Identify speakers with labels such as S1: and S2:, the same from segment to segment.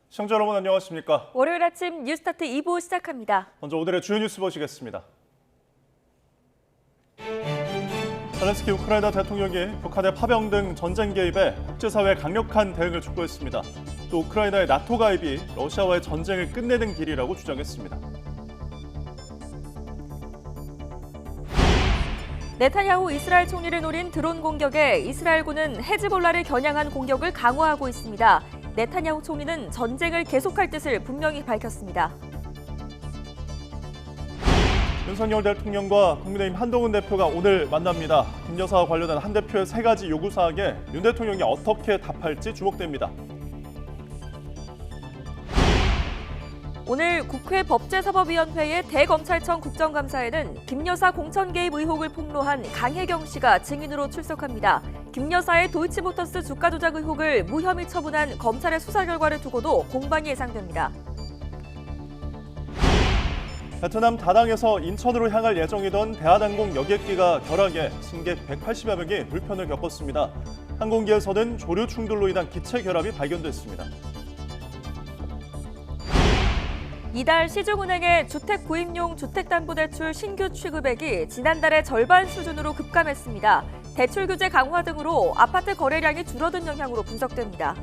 S1: 시청자 여러분 안녕하십니까?
S2: 월요일 아침 뉴스타트 2부 시작합니다.
S1: 먼저 오늘의 주요 뉴스 보시겠습니다. 젤렌스키 우크라이나 대통령이 북한의 파병 등 전쟁 개입에 국제사회의 강력한 대응을 촉구했습니다. 또 우크라이나의 나토 가입이 러시아와의 전쟁을 끝내는 길이라고 주장했습니다.
S2: 네타냐후 이스라엘 총리를 노린 드론 공격에 이스라엘군은 헤즈볼라를 겨냥한 공격을 강화하고 있습니다. 네타냐후 총리는 전쟁을 계속할 뜻을 분명히 밝혔습니다.
S1: 윤석열 대통령과 국민의힘 한동훈 대표가 오늘 만납니다. 김 여사와 관련한 한 대표의 3가지 요구사항에 윤 대통령이 어떻게 답할지 주목됩니다.
S2: 오늘 국회 법제사법위원회의 대검찰청 국정감사에는 김 여사 공천 개입 의혹을 폭로한 강혜경 씨가 증인으로 출석합니다. 김 여사의 도이치모터스 주가 조작 의혹을 무혐의 처분한 검찰의 수사 결과를 두고도 공방이 예상됩니다.
S1: 베트남 다낭에서 인천으로 향할 예정이던 대한항공 여객기가 결항해 승객 180여 명이 불편을 겪었습니다. 항공기에서는 조류 충돌로 인한 기체 결함이 발견됐습니다.
S2: 이달 시중은행의 주택 구입용 주택담보대출 신규 취급액이 지난달의 절반 수준으로 급감했습니다. 대출 규제 강화 등으로 아파트 거래량이 줄어든 영향으로 분석됩니다.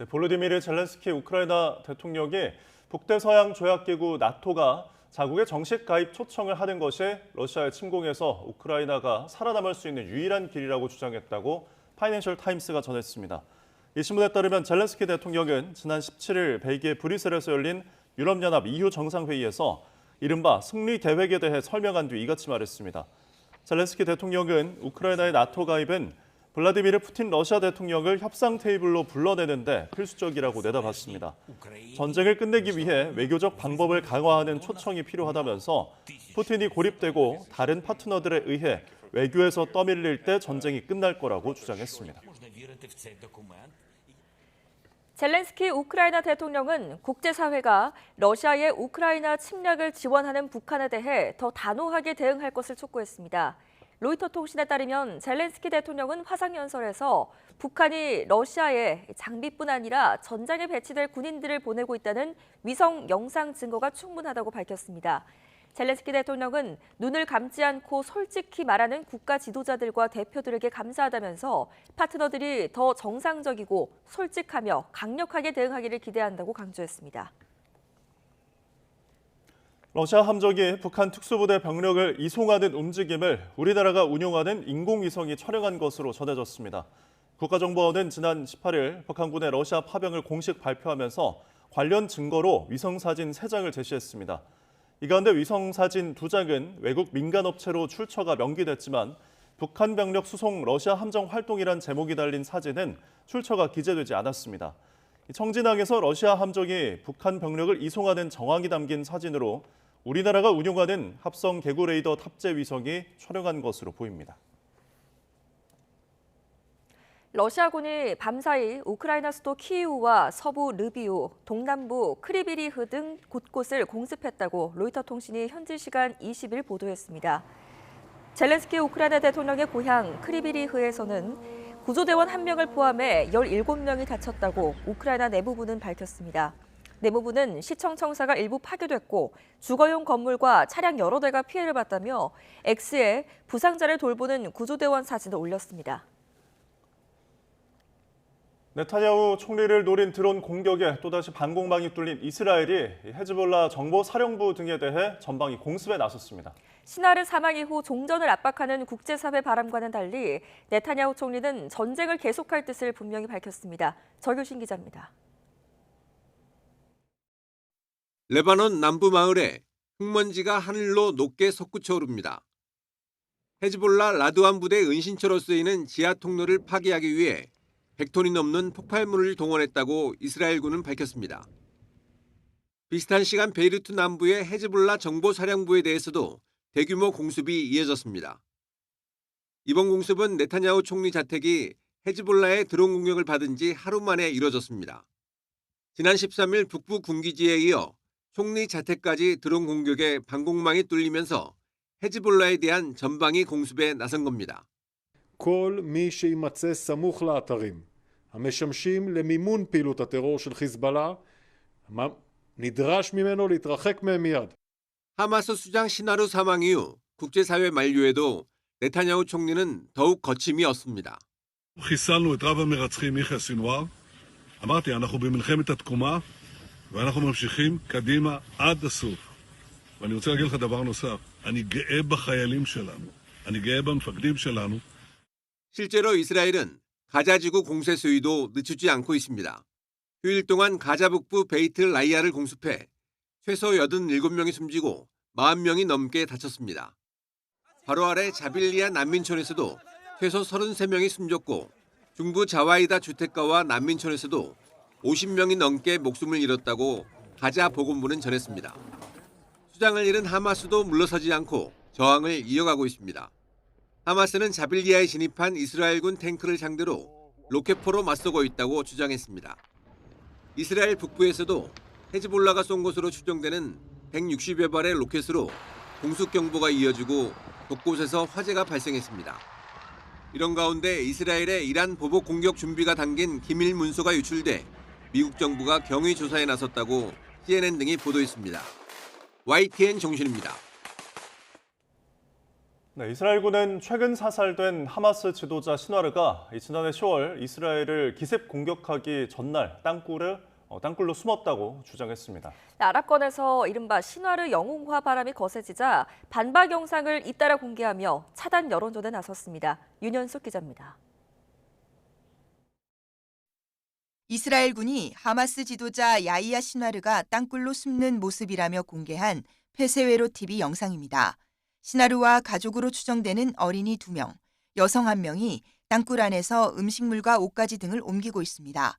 S1: 볼로디미르 젤렌스키 우크라이나 대통령이 북대서양 조약기구 나토가 자국의 정식 가입 초청을 하는 것이 러시아의 침공에서 우크라이나가 살아남을 수 있는 유일한 길이라고 주장했다고 파이낸셜 타임스가 전했습니다. 이 신문에 따르면 젤렌스키 대통령은 지난 17일 벨기에 브뤼셀에서 열린 유럽연합 EU 정상회의에서 이른바 승리 계획에 대해 설명한 뒤 이같이 말했습니다. 젤렌스키 대통령은 우크라이나의 나토 가입은 블라디미르 푸틴 러시아 대통령을 협상 테이블로 불러내는데 필수적이라고 내다봤습니다. 전쟁을 끝내기 위해 외교적 방법을 강화하는 초청이 필요하다면서 푸틴이 고립되고 다른 파트너들에 의해 외교에서 떠밀릴 때 전쟁이 끝날 거라고 주장했습니다.
S2: 젤렌스키 우크라이나 대통령은 국제사회가 러시아의 우크라이나 침략을 지원하는 북한에 대해 더 단호하게 대응할 것을 촉구했습니다. 로이터 통신에 따르면 젤렌스키 대통령은 화상연설에서 북한이 러시아에 장비뿐 아니라 전장에 배치될 군인들을 보내고 있다는 위성 영상 증거가 충분하다고 밝혔습니다. 젤렌스키 대통령은 눈을 감지 않고 솔직히 말하는 국가 지도자들과 대표들에게 감사하다면서 파트너들이 더 정상적이고 솔직하며 강력하게 대응하기를 기대한다고 강조했습니다.
S1: 러시아 함정이 북한 특수부대 병력을 이송하는 움직임을 우리나라가 운용하는 인공위성이 촬영한 것으로 전해졌습니다. 국가정보원은 지난 18일 북한군의 러시아 파병을 공식 발표하면서 관련 증거로 위성사진 3장을 제시했습니다. 이 가운데 위성사진 2장은 외국 민간업체로 출처가 명기됐지만 북한 병력 수송 러시아 함정 활동이란 제목이 달린 사진은 출처가 기재되지 않았습니다. 청진항에서 러시아 함정이 북한 병력을 이송하는 정황이 담긴 사진으로 우리나라가 운용하는 합성 개구 레이더 탑재 위성이 촬영한 것으로 보입니다.
S2: 러시아군이 밤사이 우크라이나 수도 키이우와 서부 르비우, 동남부 크리비리흐 등 곳곳을 공습했다고 로이터 통신이 현지 시간 20일 보도했습니다. 젤렌스키 우크라이나 대통령의 고향 크리비리흐에서는 구조대원 1명을 포함해 17명이 다쳤다고 우크라이나 내무부는 밝혔습니다. 내무부는 시청 청사가 일부 파괴됐고 주거용 건물과 차량 여러 대가 피해를 봤다며 X에 부상자를 돌보는 구조대원 사진을 올렸습니다.
S1: 네타냐후 총리를 노린 드론 공격에 또다시 방공망이 뚫린 이스라엘이 헤즈볼라 정보사령부 등에 대해 전방위 공습에 나섰습니다.
S2: 시나르 사망 이후 종전을 압박하는 국제사회 바람과는 달리 네타냐후 총리는 전쟁을 계속할 뜻을 분명히 밝혔습니다. 정효신 기자입니다.
S3: 레바논 남부 마을에 흙먼지가 하늘로 높게 솟구쳐 오릅니다. 헤즈볼라 라드완 부대 은신처로 쓰이는 지하 통로를 파괴하기 위해 100톤이 넘는 폭발물을 동원했다고 이스라엘군은 밝혔습니다. 비슷한 시간 베이루트 남부의 헤즈볼라 정보사령부에 대해서도 대규모 공습이 이어졌습니다. 이번 공습은 네타냐후 총리 자택이 헤즈볼라의 드론 공격을 받은 지 하루 만에 이뤄졌습니다. 지난 13일 북부 군기지에 이어 총리 자택까지 드론 공격에 방공망이 뚫리면서 헤즈볼라에 대한 전방위 공습에 나선 겁니다.
S4: כל מי שימצא סמוך לאתרים המשמשים למימון פעילות הטרור של חיזבאללה נדרש ממנו להתרחק מהם מיד.
S3: 하마스 수장 시나르 사망 이후 국제사회 만류에도 네타냐후 총리는 더욱 거침이 없습니다.
S5: חיסלנו את רב המרצחים יחיא סנוואר. אמרתי, אנחנו במלחמת התקומה ואנחנו ממשיכים קדימה עד הסוף. ואני רוצה להגיד לך דבר נוסף, אני גאה בחיילים שלנו, אני גאה במפקדים שלנו.
S3: 실제로 이스라엘은 가자지구 공세 수위도 늦추지 않고 있습니다. 휴일 동안 가자 북부 베이트 라이아를 공습해 최소 87명이 숨지고 40명이 넘게 다쳤습니다. 바로 아래 자빌리아 난민촌에서도 최소 33명이 숨졌고 중부 자와이다 주택가와 난민촌에서도 50명이 넘게 목숨을 잃었다고 가자 보건부는 전했습니다. 수장을 잃은 하마스도 물러서지 않고 저항을 이어가고 있습니다. 하마스는 자빌리아에 진입한 이스라엘군 탱크를 상대로 로켓포로 맞서고 있다고 주장했습니다. 이스라엘 북부에서도 헤즈볼라가 쏜 것으로 추정되는 160여 발의 로켓으로 공습 경보가 이어지고 곳곳에서 화재가 발생했습니다. 이런 가운데 이스라엘의 이란 보복 공격 준비가 담긴 기밀 문서가 유출돼 미국 정부가 경위 조사에 나섰다고 CNN 등이 보도했습니다. YTN 정신입니다.
S1: 네, 이스라엘군은 최근 사살된 하마스 지도자 시나르가 지난해 10월 이스라엘을 기습 공격하기 전날 땅굴로 숨었다고 주장했습니다.
S2: 아랍권에서 이른바 시나르 영웅화 바람이 거세지자 반박 영상을 잇따라 공개하며 차단 여론전에 나섰습니다. 윤현숙 기자입니다.
S6: 이스라엘군이 하마스 지도자 야히야 시나르가 땅굴로 숨는 모습이라며 공개한 폐쇄회로 TV 영상입니다. 시나르와 가족으로 추정되는 어린이 2명, 여성 1명이 땅굴 안에서 음식물과 옷가지 등을 옮기고 있습니다.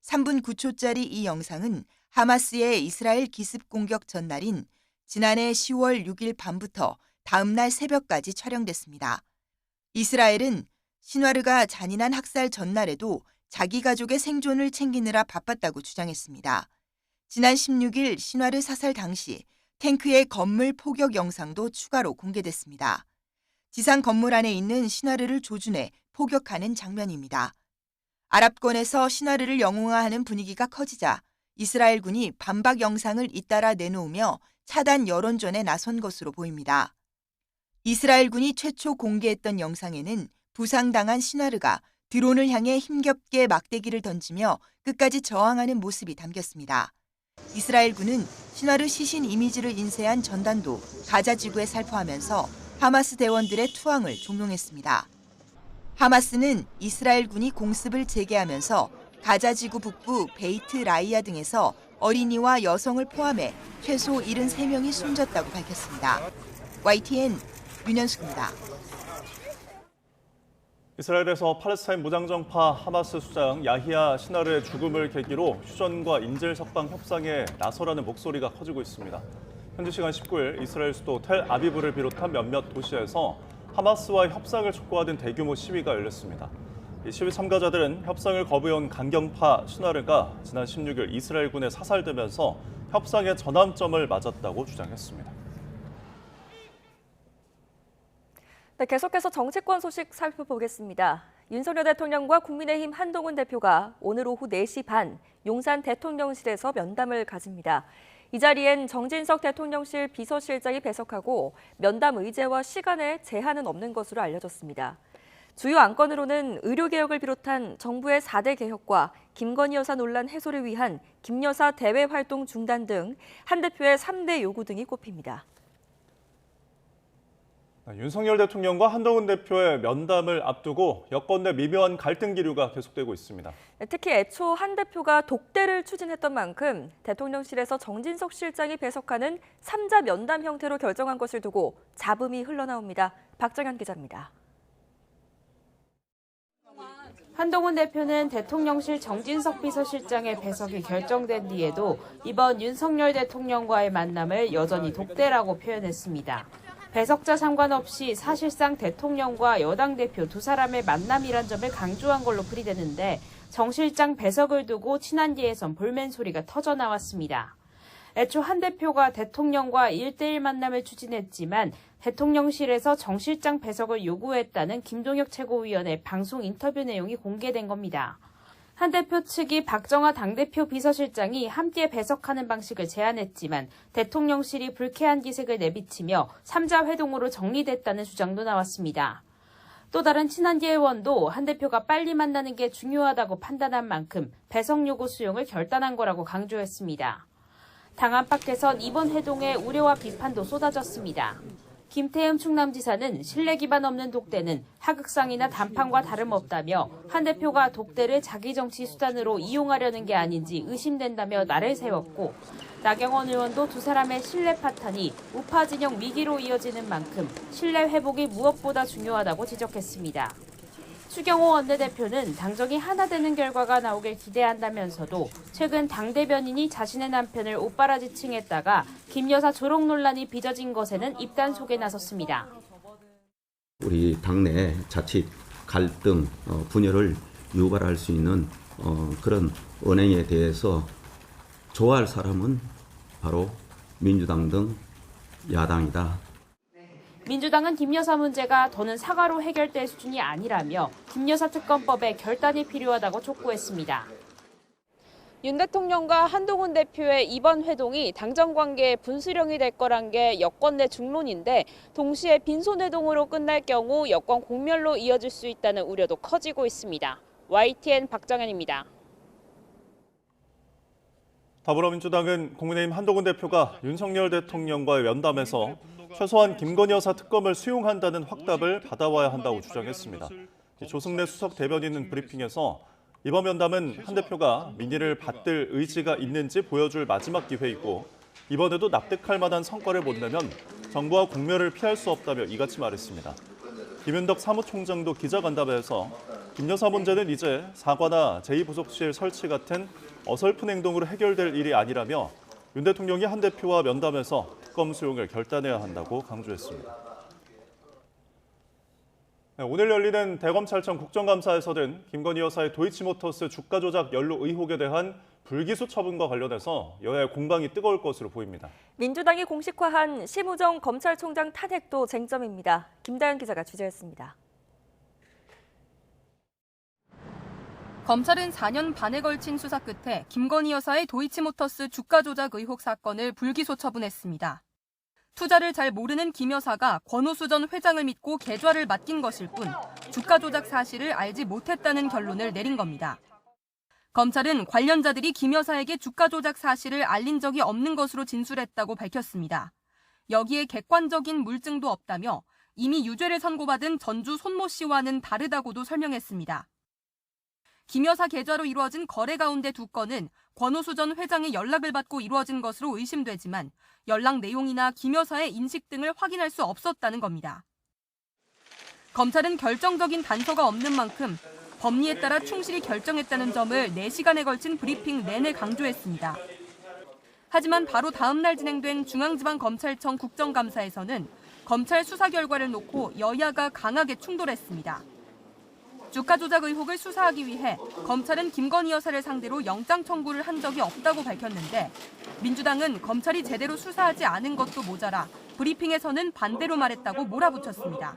S6: 3분 9초짜리 이 영상은 하마스의 이스라엘 기습 공격 전날인 지난해 10월 6일 밤부터 다음 날 새벽까지 촬영됐습니다. 이스라엘은 시나르가 잔인한 학살 전날에도 자기 가족의 생존을 챙기느라 바빴다고 주장했습니다. 지난 16일 시나르 사살 당시 탱크의 건물 포격 영상도 추가로 공개됐습니다. 지상 건물 안에 있는 시나르를 조준해 포격하는 장면입니다. 아랍권에서 시나르를 영웅화하는 분위기가 커지자 이스라엘군이 반박 영상을 잇따라 내놓으며 차단 여론전에 나선 것으로 보입니다. 이스라엘군이 최초 공개했던 영상에는 부상당한 시나르가 드론을 향해 힘겹게 막대기를 던지며 끝까지 저항하는 모습이 담겼습니다. 이스라엘군은 시나르 시신 이미지를 인쇄한 전단도 가자 지구에 살포하면서 하마스 대원들의 투항을 종용했습니다. 하마스는 이스라엘군이 공습을 재개하면서 가자 지구 북부 베이트 라이아 등에서 어린이와 여성을 포함해 최소 73명이 숨졌다고 밝혔습니다. YTN 윤현숙입니다.
S1: 이스라엘에서 팔레스타인 무장정파 하마스 수장 야히야 시나르의 죽음을 계기로 휴전과 인질 석방 협상에 나서라는 목소리가 커지고 있습니다. 현지 시간 19일 이스라엘 수도 텔 아비브를 비롯한 몇몇 도시에서 하마스와의 협상을 촉구하던 대규모 시위가 열렸습니다. 이 시위 참가자들은 협상을 거부해온 강경파 시나르가 지난 16일 이스라엘군에 사살되면서 협상의 전환점을 맞았다고 주장했습니다.
S2: 네, 계속해서 정치권 소식 살펴보겠습니다. 윤석열 대통령과 국민의힘 한동훈 대표가 오늘 오후 4시 반 용산 대통령실에서 면담을 가집니다. 이 자리엔 정진석 대통령실 비서실장이 배석하고 면담 의제와 시간에 제한은 없는 것으로 알려졌습니다. 주요 안건으로는 의료개혁을 비롯한 정부의 4대 개혁과 김건희 여사 논란 해소를 위한 김 여사 대외 활동 중단 등 한 대표의 3대 요구 등이 꼽힙니다.
S1: 윤석열 대통령과 한동훈 대표의 면담을 앞두고 여권 내 미묘한 갈등 기류가 계속되고 있습니다.
S2: 특히 애초 한 대표가 독대를 추진했던 만큼 대통령실에서 정진석 실장이 배석하는 3자 면담 형태로 결정한 것을 두고 잡음이 흘러나옵니다. 박정현 기자입니다.
S7: 한동훈 대표는 대통령실 정진석 비서실장의 배석이 결정된 뒤에도 이번 윤석열 대통령과의 만남을 여전히 독대라고 표현했습니다. 배석자 상관없이 사실상 대통령과 여당 대표 두 사람의 만남이란 점을 강조한 걸로 풀이되는데 정 실장 배석을 두고 친한 뒤에선 볼멘 소리가 터져나왔습니다. 애초 한 대표가 대통령과 1대1 만남을 추진했지만 대통령실에서 정 실장 배석을 요구했다는 김동혁 최고위원의 방송 인터뷰 내용이 공개된 겁니다. 한 대표 측이 박정하 당대표 비서실장이 함께 배석하는 방식을 제안했지만 대통령실이 불쾌한 기색을 내비치며 3자 회동으로 정리됐다는 주장도 나왔습니다. 또 다른 친한계 의원도 한 대표가 빨리 만나는 게 중요하다고 판단한 만큼 배석 요구 수용을 결단한 거라고 강조했습니다. 당 안팎에선 이번 회동에 우려와 비판도 쏟아졌습니다. 김태흠 충남지사는 신뢰 기반 없는 독대는 하극상이나 단판과 다름없다며 한 대표가 독대를 자기 정치 수단으로 이용하려는 게 아닌지 의심된다며 날을 세웠고 나경원 의원도 두 사람의 신뢰 파탄이 우파 진영 위기로 이어지는 만큼 신뢰 회복이 무엇보다 중요하다고 지적했습니다. 추경호 원내대표는 당정이 하나 되는 결과가 나오길 기대한다면서도 최근 당 대변인이 자신의 남편을 오빠라 지칭했다가 김 여사 조롱 논란이 빚어진 것에는 입단 속에 나섰습니다.
S8: 우리 당내 자칫 갈등, 분열을 유발할 수 있는 그런 언행에 대해서 좋아할 사람은 바로 민주당 등 야당이다.
S7: 민주당은 김 여사 문제가 더는 사과로 해결될 수준이 아니라며 김 여사 특검법에 결단이 필요하다고 촉구했습니다. 윤 대통령과 한동훈 대표의 이번 회동이 당정 관계의 분수령이 될 거란 게 여권 내 중론인데 동시에 빈손회동으로 끝날 경우 여권 공멸로 이어질 수 있다는 우려도 커지고 있습니다. YTN 박정현입니다.
S1: 더불어민주당은 국민의힘 한동훈 대표가 윤석열 대통령과의 면담에서 최소한 김건희 여사 특검을 수용한다는 확답을 받아와야 한다고 주장했습니다. 조승래 수석 대변인은 브리핑에서 이번 면담은 한 대표가 민의를 받들 의지가 있는지 보여줄 마지막 기회이고 이번에도 납득할 만한 성과를 못 내면 정부와 공멸을 피할 수 없다며 이같이 말했습니다. 김윤덕 사무총장도 기자간담회에서 김 여사 문제는 이제 사과나 제2부속실 설치 같은 어설픈 행동으로 해결될 일이 아니라며 윤 대통령이 한 대표와 면담에서 특검 수용을 결단해야 한다고 강조했습니다. 오늘 열리는 대검찰청 국정감사에서는 김건희 여사의 도이치모터스 주가 조작 연루 의혹에 대한 불기소 처분과 관련해서 여야의 공방이 뜨거울 것으로 보입니다.
S2: 민주당이 공식화한 심우정 검찰총장 탄핵도 쟁점입니다. 김다연 기자가 취재했습니다.
S9: 검찰은 4년 반에 걸친 수사 끝에 김건희 여사의 도이치모터스 주가 조작 의혹 사건을 불기소 처분했습니다. 투자를 잘 모르는 김 여사가 권오수 전 회장을 믿고 계좌를 맡긴 것일 뿐 주가 조작 사실을 알지 못했다는 결론을 내린 겁니다. 검찰은 관련자들이 김 여사에게 주가 조작 사실을 알린 적이 없는 것으로 진술했다고 밝혔습니다. 여기에 객관적인 물증도 없다며 이미 유죄를 선고받은 전주 손모 씨와는 다르다고도 설명했습니다. 김 여사 계좌로 이루어진 거래 가운데 2건은 권오수 전 회장의 연락을 받고 이루어진 것으로 의심되지만 연락 내용이나 김 여사의 인식 등을 확인할 수 없었다는 겁니다. 검찰은 결정적인 단서가 없는 만큼 법리에 따라 충실히 결정했다는 점을 4시간에 걸친 브리핑 내내 강조했습니다. 하지만 바로 다음 날 진행된 중앙지방검찰청 국정감사에서는 검찰 수사 결과를 놓고 여야가 강하게 충돌했습니다. 주가 조작 의혹을 수사하기 위해 검찰은 김건희 여사를 상대로 영장 청구를 한 적이 없다고 밝혔는데 민주당은 검찰이 제대로 수사하지 않은 것도 모자라 브리핑에서는 반대로 말했다고 몰아붙였습니다.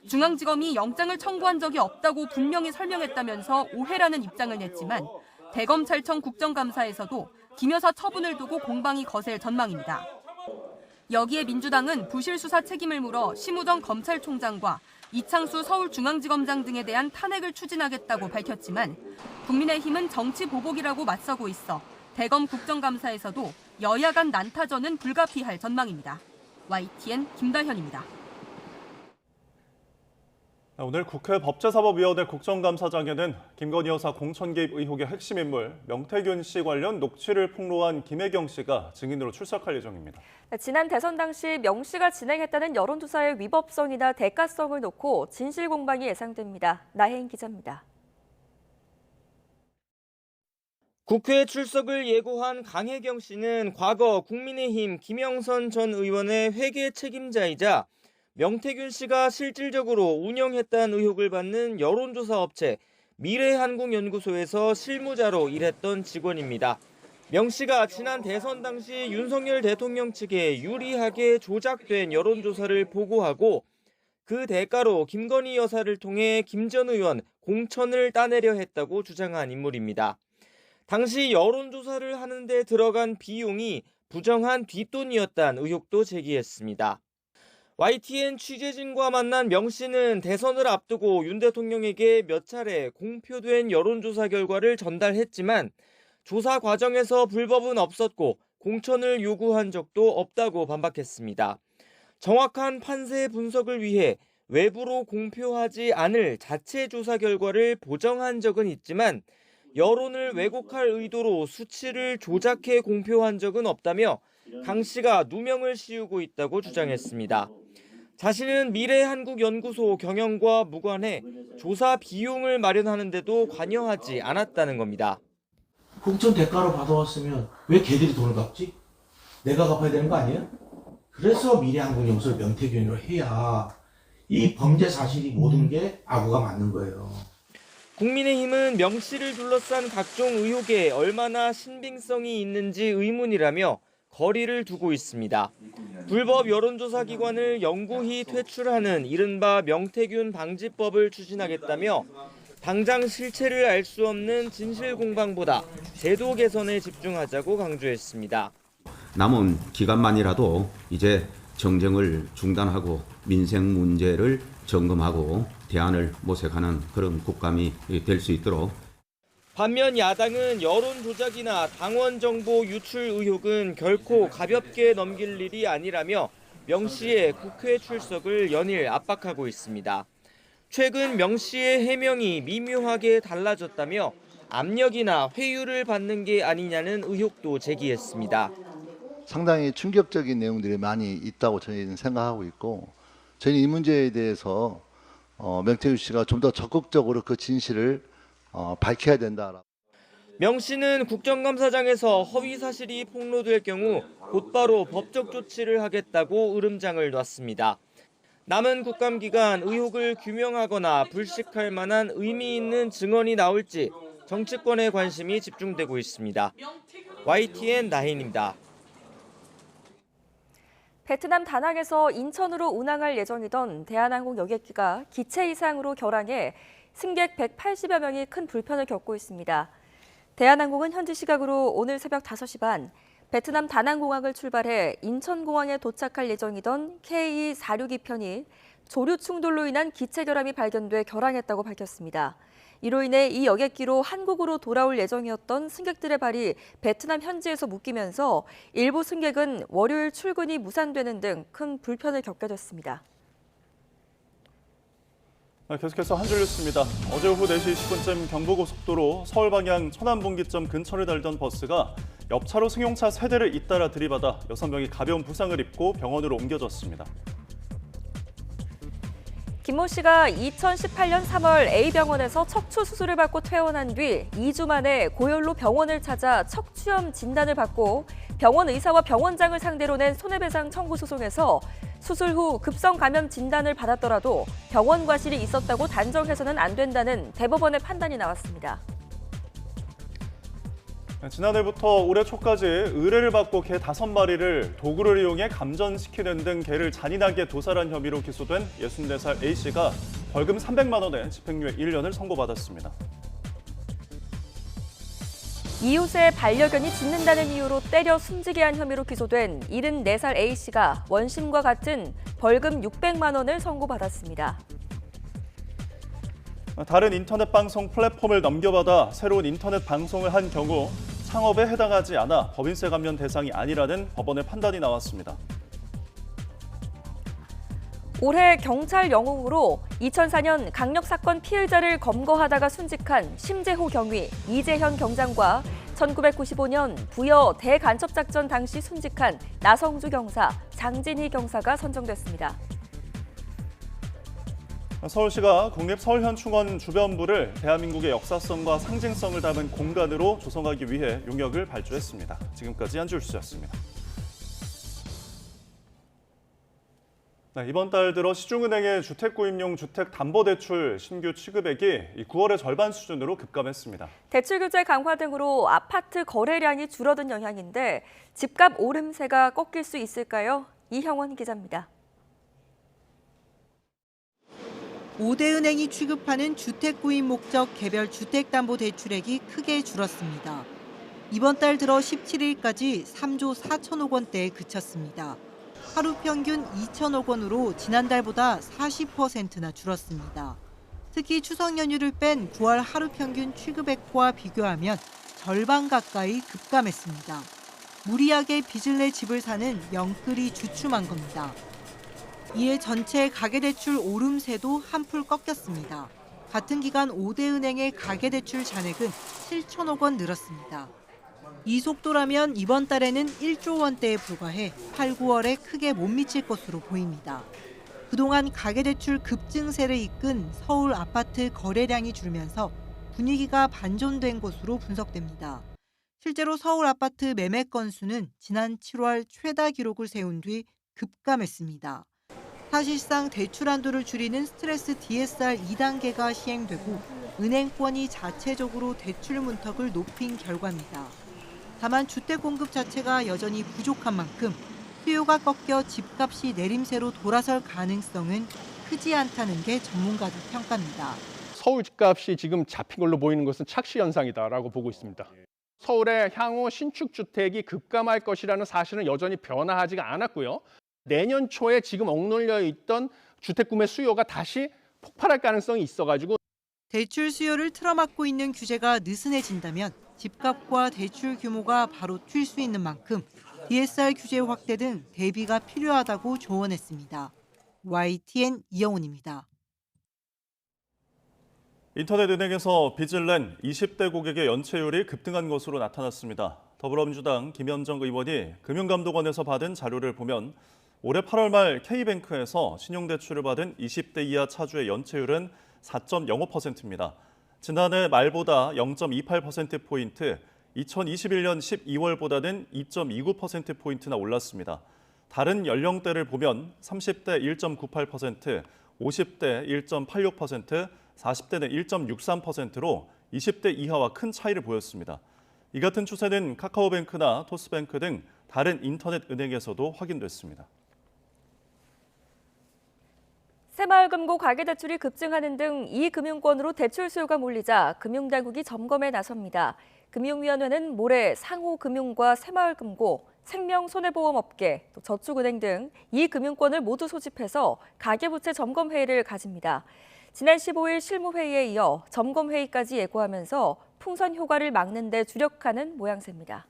S9: 중앙지검이 영장을 청구한 적이 없다고 분명히 설명했다면서 오해라는 입장을 냈지만 대검찰청 국정감사에서도 김 여사 처분을 두고 공방이 거셀 전망입니다. 여기에 민주당은 부실 수사 책임을 물어 심우정 검찰총장과 이창수 서울중앙지검장 등에 대한 탄핵을 추진하겠다고 밝혔지만 국민의힘은 정치 보복이라고 맞서고 있어 대검 국정감사에서도 여야 간 난타전은 불가피할 전망입니다. YTN 김다현입니다.
S1: 오늘 국회 법제사법위원회 국정감사장에는 김건희 여사 공천 개입 의혹의 핵심 인물 명태균 씨 관련 녹취를 폭로한 김혜경 씨가 증인으로 출석할 예정입니다.
S2: 지난 대선 당시 명 씨가 진행했다는 여론조사의 위법성이나 대가성을 놓고 진실 공방이 예상됩니다. 나혜인 기자입니다.
S10: 국회 출석을 예고한 강혜경 씨는 과거 국민의힘 김영선 전 의원의 회계 책임자이자 명태균 씨가 실질적으로 운영했다는 의혹을 받는 여론조사 업체 미래한국연구소에서 실무자로 일했던 직원입니다. 명 씨가 지난 대선 당시 윤석열 대통령 측에 유리하게 조작된 여론조사를 보고하고 그 대가로 김건희 여사를 통해 김 전 의원 공천을 따내려 했다고 주장한 인물입니다. 당시 여론조사를 하는 데 들어간 비용이 부정한 뒷돈이었다는 의혹도 제기했습니다. YTN 취재진과 만난 명 씨는 대선을 앞두고 윤 대통령에게 몇 차례 공표된 여론조사 결과를 전달했지만 조사 과정에서 불법은 없었고 공천을 요구한 적도 없다고 반박했습니다. 정확한 판세 분석을 위해 외부로 공표하지 않을 자체 조사 결과를 보정한 적은 있지만 여론을 왜곡할 의도로 수치를 조작해 공표한 적은 없다며 강 씨가 누명을 씌우고 있다고 주장했습니다. 자신은 미래한국연구소 경영과 무관해 조사 비용을 마련하는 데도 관여하지 않았다는 겁니다.
S11: 공천 대가로 받아왔으면 왜 걔들이 돈을 갚지? 내가 갚아야 되는 거 아니에요? 그래서 미래한국연구소를 명태균으로 해야 이 범죄 사실이 모든 게 악우가 맞는 거예요.
S10: 국민의힘은 명 씨를 둘러싼 각종 의혹에 얼마나 신빙성이 있는지 의문이라며 거리를 두고 있습니다. 불법 여론조사 기관을 영구히 퇴출하는 이른바 명태균 방지법을 추진하겠다며 당장 실체를 알 수 없는 진실 공방보다 제도 개선에 집중하자고 강조했습니다.
S8: 남은 기간만이라도 이제 정쟁을 중단하고 민생 문제를 점검하고 대안을 모색하는 그런 국감이 될 수 있도록.
S10: 반면 야당은 여론 조작이나 당원 정보 유출 의혹은 결코 가볍게 넘길 일이 아니라며 명 씨의 국회 출석을 연일 압박하고 있습니다. 최근 명 씨의 해명이 미묘하게 달라졌다며 압력이나 회유를 받는 게 아니냐는 의혹도 제기했습니다.
S12: 상당히 충격적인 내용들이 많이 있다고 저희는 생각하고 있고 저희는 이 문제에 대해서 명태균 씨가 좀 더 적극적으로 그 진실을 밝혀야 된다.
S10: 명 씨는 국정감사장에서 허위 사실이 폭로될 경우 곧바로 법적 조치를 하겠다고 으름장을 놨습니다. 남은 국감 기간 의혹을 규명하거나 불식할 만한 의미 있는 증언이 나올지 정치권의 관심이 집중되고 있습니다. YTN 나혜인입니다.
S2: 베트남 다낭에서 인천으로 운항할 예정이던 대한항공 여객기가 기체 이상으로 결항해 승객 180여 명이 큰 불편을 겪고 있습니다. 대한항공은 현지 시각으로 오늘 새벽 5시 반 베트남 다낭공항을 출발해 인천공항에 도착할 예정이던 KE462편이 조류 충돌로 인한 기체 결함이 발견돼 결항했다고 밝혔습니다. 이로 인해 이 여객기로 한국으로 돌아올 예정이었던 승객들의 발이 베트남 현지에서 묶이면서 일부 승객은 월요일 출근이 무산되는 등 큰 불편을 겪게 됐습니다.
S1: 계속해서 한 줄 뉴스입니다. 어제 오후 4시 20분쯤 경부고속도로 서울 방향 천안분기점 근처를 달던 버스가 옆차로 승용차 3대를 잇따라 들이받아 6명이 가벼운 부상을 입고 병원으로 옮겨졌습니다.
S2: 김모 씨가 2018년 3월 A병원에서 척추 수술을 받고 퇴원한 뒤 2주 만에 고열로 병원을 찾아 척추염 진단을 받고 병원 의사와 병원장을 상대로 낸 손해배상 청구 소송에서 수술 후 급성 감염 진단을 받았더라도 병원 과실이 있었다고 단정해서는 안 된다는 대법원의 판단이 나왔습니다.
S1: 지난해부터 올해 초까지 의뢰를 받고 개 5마리를 도구를 이용해 감전시키는 등 개를 잔인하게 도살한 혐의로 기소된 64살 A씨가 벌금 300만 원에 집행유예 1년을 선고받았습니다.
S2: 이웃의 반려견이 짖는다는 이유로 때려 숨지게 한 혐의로 기소된 74살 A씨가 원심과 같은 벌금 600만 원을 선고받았습니다.
S1: 다른 인터넷 방송 플랫폼을 넘겨받아 새로운 인터넷 방송을 한 경우 창업에 해당하지 않아 법인세 감면 대상이 아니라는 법원의 판단이 나왔습니다.
S2: 올해 경찰 영웅으로 2004년 강력사건 피해자를 검거하다가 순직한 심재호 경위, 이재현 경장과 1995년 부여 대간첩작전 당시 순직한 나성주 경사, 장진희 경사가 선정됐습니다.
S1: 서울시가 국립서울현충원 주변부를 대한민국의 역사성과 상징성을 담은 공간으로 조성하기 위해 용역을 발주했습니다. 지금까지 한줄 뉴스였습니다. 네, 이번 달 들어 시중은행의 주택구입용 주택담보대출 신규 취급액이 9월의 절반 수준으로 급감했습니다.
S2: 대출 규제 강화 등으로 아파트 거래량이 줄어든 영향인데 집값 오름세가 꺾일 수 있을까요? 이형원 기자입니다.
S13: 5대 은행이 취급하는 주택구입 목적 개별 주택담보대출액이 크게 줄었습니다. 이번 달 들어 17일까지 3조 4천억 원대에 그쳤습니다. 하루 평균 2천억 원으로 지난달보다 40%나 줄었습니다. 특히 추석 연휴를 뺀 9월 하루 평균 취급액과 비교하면 절반 가까이 급감했습니다. 무리하게 빚을 내 집을 사는 영끌이 주춤한 겁니다. 이에 전체 가계대출 오름세도 한풀 꺾였습니다. 같은 기간 5대 은행의 가계대출 잔액은 7천억 원 늘었습니다. 이 속도라면 이번 달에는 1조 원대에 불과해 8, 9월에 크게 못 미칠 것으로 보입니다. 그동안 가계대출 급증세를 이끈 서울 아파트 거래량이 줄면서 분위기가 반전된 것으로 분석됩니다. 실제로 서울 아파트 매매 건수는 지난 7월 최다 기록을 세운 뒤 급감했습니다. 사실상 대출 한도를 줄이는 스트레스 DSR 2단계가 시행되고 은행권이 자체적으로 대출 문턱을 높인 결과입니다. 다만 주택 공급 자체가 여전히 부족한 만큼 수요가 꺾여 집값이 내림세로 돌아설 가능성은 크지 않다는 게 전문가들 평가입니다.
S14: 서울 집값이 지금 잡힌 걸로 보이는 것은 착시 현상이다라고 보고 있습니다. 서울의 향후 신축 주택이 급감할 것이라는 사실은 여전히 변화하지가 않았고요. 내년 초에 지금 억눌려 있던 주택 구매 수요가 다시 폭발할 가능성이 있어가지고
S13: 대출 수요를 틀어막고 있는 규제가 느슨해진다면 집값과 대출 규모가 바로 튈 수 있는 만큼 DSR 규제 확대 등 대비가 필요하다고 조언했습니다. YTN 이영훈입니다.
S1: 인터넷은행에서 빚을 낸 20대 고객의 연체율이 급등한 것으로 나타났습니다. 더불어민주당 김현정 의원이 금융감독원에서 받은 자료를 보면 올해 8월 말 K뱅크에서 신용대출을 받은 20대 이하 차주의 연체율은 4.05%입니다. 지난해 말보다 0.28%포인트, 2021년 12월보다는 2.29%포인트나 올랐습니다. 다른 연령대를 보면 30대 1.98%, 50대 1.86%, 40대는 1.63%로 20대 이하와 큰 차이를 보였습니다. 이 같은 추세는 카카오뱅크나 토스뱅크 등 다른 인터넷 은행에서도 확인됐습니다.
S2: 새마을금고 가계대출이 급증하는 등 이 금융권으로 대출 수요가 몰리자 금융당국이 점검에 나섭니다. 금융위원회는 모레 상호금융과 새마을금고, 생명손해보험업계, 또 저축은행 등 이 금융권을 모두 소집해서 가계부채 점검회의를 가집니다. 지난 15일 실무회의에 이어 점검회의까지 예고하면서 풍선 효과를 막는 데 주력하는 모양새입니다.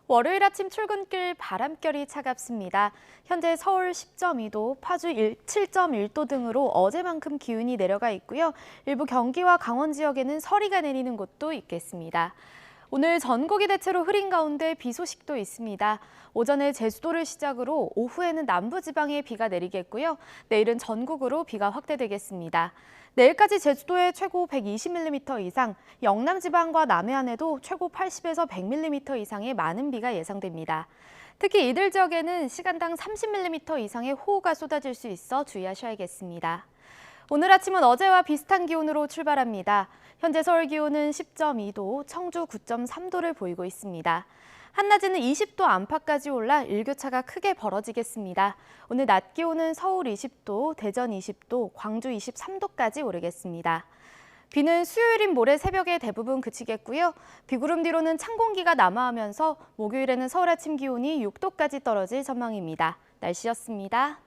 S15: 월요일 아침 출근길 바람결이 차갑습니다. 현재 서울 10.2도, 파주 7.1도 등으로 어제만큼 기온이 내려가 있고요. 일부 경기와 강원 지역에는 서리가 내리는 곳도 있겠습니다. 오늘 전국이 대체로 흐린 가운데 비 소식도 있습니다. 오전에 제주도를 시작으로 오후에는 남부지방에 비가 내리겠고요. 내일은 전국으로 비가 확대되겠습니다. 내일까지 제주도에 최고 120mm 이상, 영남 지방과 남해안에도 최고 80에서 100mm 이상의 많은 비가 예상됩니다. 특히 이들 지역에는 시간당 30mm 이상의 호우가 쏟아질 수 있어 주의하셔야겠습니다. 오늘 아침은 어제와 비슷한 기온으로 출발합니다. 현재 서울 기온은 10.2도, 청주 9.3도를 보이고 있습니다. 한낮에는 20도 안팎까지 올라 일교차가 크게 벌어지겠습니다. 오늘 낮 기온은 서울 20도, 대전 20도, 광주 23도까지 오르겠습니다. 비는 수요일인 모레 새벽에 대부분 그치겠고요. 비구름 뒤로는 찬 공기가 남하하면서 목요일에는 서울 아침 기온이 6도까지 떨어질 전망입니다. 날씨였습니다.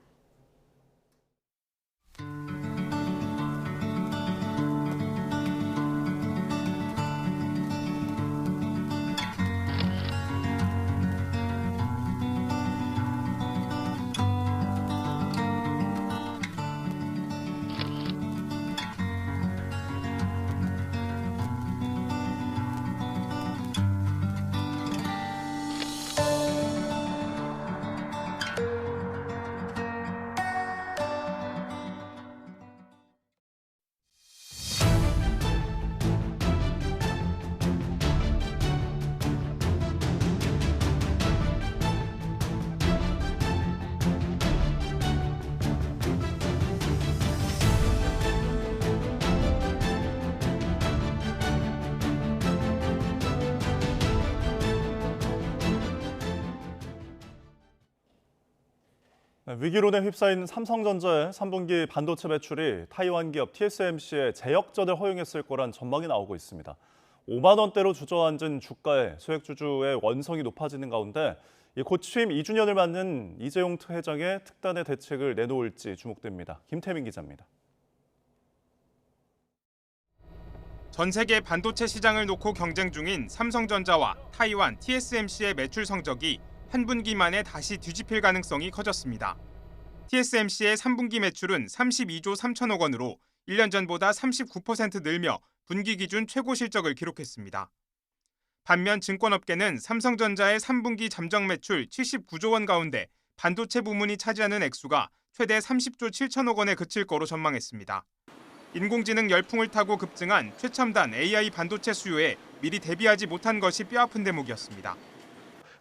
S1: 위기론에 휩싸인 삼성전자의 3분기 반도체 매출이 타이완 기업 TSMC의 재역전을 허용했을 거란 전망이 나오고 있습니다. 5만 원대로 주저앉은 주가에 소액주주의 원성이 높아지는 가운데 곧 취임 2주년을 맞는 이재용 회장의 특단의 대책을 내놓을지 주목됩니다. 김태민 기자입니다.
S16: 전 세계 반도체 시장을 놓고 경쟁 중인 삼성전자와 타이완 TSMC의 매출 성적이 한 분기 만에 다시 뒤집힐 가능성이 커졌습니다. TSMC의 3분기 매출은 32조 3천억 원으로 1년 전보다 39% 늘며 분기 기준 최고 실적을 기록했습니다. 반면 증권업계는 삼성전자의 3분기 잠정 매출 79조 원 가운데 반도체 부문이 차지하는 액수가 최대 30조 7천억 원에 그칠 거로 전망했습니다. 인공지능 열풍을 타고 급증한 최첨단 AI 반도체 수요에 미리 대비하지 못한 것이 뼈아픈 대목이었습니다.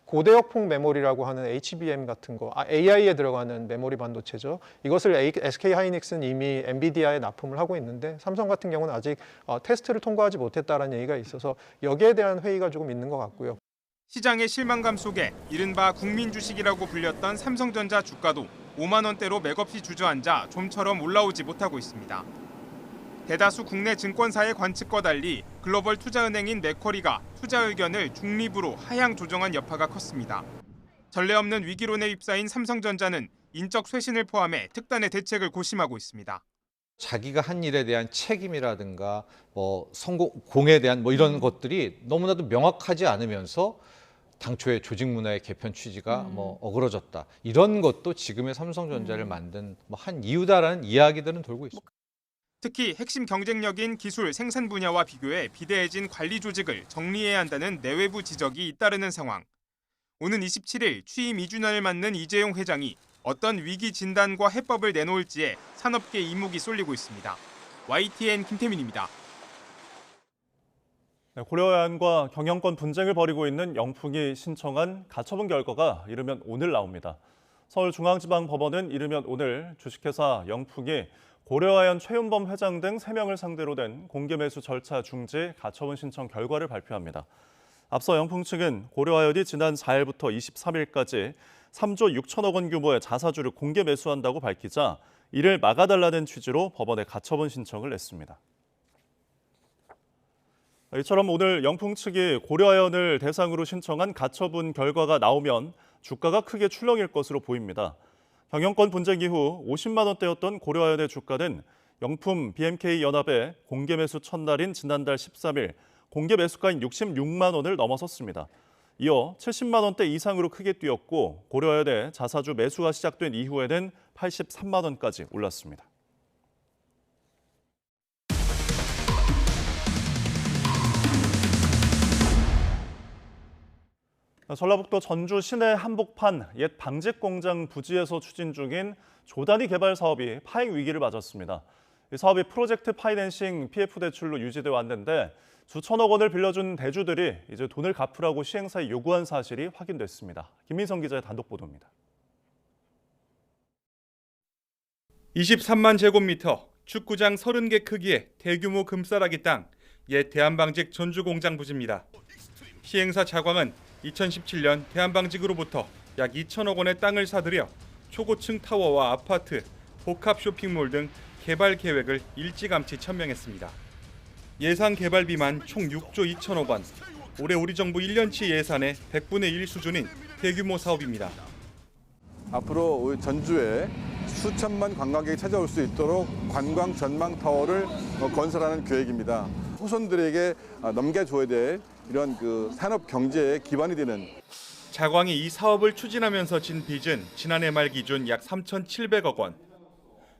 S17: 고대역폭 메모리라고 하는 HBM 같은 거, AI에 들어가는 메모리 반도체죠. 이것을 SK하이닉스는 이미 엔비디아에 납품을 하고 있는데 삼성 같은 경우는 아직 테스트를 통과하지 못했다는 얘기가 있어서 여기에 대한 회의가 조금 있는 것 같고요.
S16: 시장의 실망감 속에 이른바 국민 주식이라고 불렸던 삼성전자 주가도 5만 원대로 맥없이 주저앉아 좀처럼 올라오지 못하고 있습니다. 대다수 국내 증권사의 관측과 달리 글로벌 투자은행인 맥쿼리가 투자 의견을 중립으로 하향 조정한 여파가 컸습니다. 전례 없는 위기론에 휩싸인 삼성전자는 인적 쇄신을 포함해 특단의 대책을 고심하고 있습니다.
S18: 자기가 한 일에 대한 책임이라든가 성공에 대한 이런 것들이 너무나도 명확하지 않으면서 당초의 조직 문화의 개편 취지가 어그러졌다. 이런 것도 지금의 삼성전자를 만든 한 이유다라는 이야기들은 돌고 있습니다.
S16: 특히 핵심 경쟁력인 기술 생산 분야와 비교해 비대해진 관리 조직을 정리해야 한다는 내외부 지적이 잇따르는 상황. 오는 27일 취임 2주년을 맞는 이재용 회장이 어떤 위기 진단과 해법을 내놓을지에 산업계 이목이 쏠리고 있습니다. YTN 김태민입니다.
S1: 고려해안과 경영권 분쟁을 벌이고 있는 영풍이 신청한 가처분 결과가 이르면 오늘 나옵니다. 서울중앙지방법원은 이르면 오늘 주식회사 영풍이 고려하연 최윤범 회장 등 3명을 상대로 된 공개매수 절차 중지 가처분 신청 결과를 발표합니다. 앞서 영풍 측은 고려하연이 지난 4일부터 23일까지 3조 6천억 원 규모의 자사주를 공개 매수한다고 밝히자 이를 막아달라는 취지로 법원에 가처분 신청을 냈습니다. 이처럼 오늘 영풍 측이 고려하연을 대상으로 신청한 가처분 결과가 나오면 주가가 크게 출렁일 것으로 보입니다. 경영권 분쟁 이후 50만 원대였던 고려하연의 주가는 영품 BMK 연합의 공개 매수 첫날인 지난달 13일 공개 매수가인 66만 원을 넘어섰습니다. 이어 70만 원대 이상으로 크게 뛰었고 고려하연의 자사주 매수가 시작된 이후에는 83만 원까지 올랐습니다. 전라북도 전주 시내 한복판 옛 방직 공장 부지에서 추진 중인 조단위 개발 사업이 파행 위기를 맞았습니다. 이 사업이 프로젝트 파이낸싱 PF 대출로 유지돼 왔는데 수천억 원을 빌려준 대주들이 이제 돈을 갚으라고 시행사에 요구한 사실이 확인됐습니다. 김민성 기자의 단독 보도입니다.
S19: 23만 제곱미터, 축구장 30개 크기의 대규모 금싸라기 땅, 옛 대한방직 전주공장 부지입니다. 시행사 자광은 2017년 대한방직으로부터 약 2천억 원의 땅을 사들여 초고층 타워와 아파트, 복합 쇼핑몰 등 개발 계획을 일찌감치 천명했습니다. 예상 개발비만 총 6조 2천억 원, 올해 우리 정부 1년치 예산의 100분의 1 수준인 대규모 사업입니다.
S20: 앞으로 우리 전주에 수천만 관광객이 찾아올 수 있도록 관광 전망 타워를 건설하는 계획입니다. 후손들에게 넘겨줘야 될 이런 산업 경제의 기반이 되는.
S19: 자광이 이 사업을 추진하면서 진 빚은 지난해 말 기준 약 3,700억 원.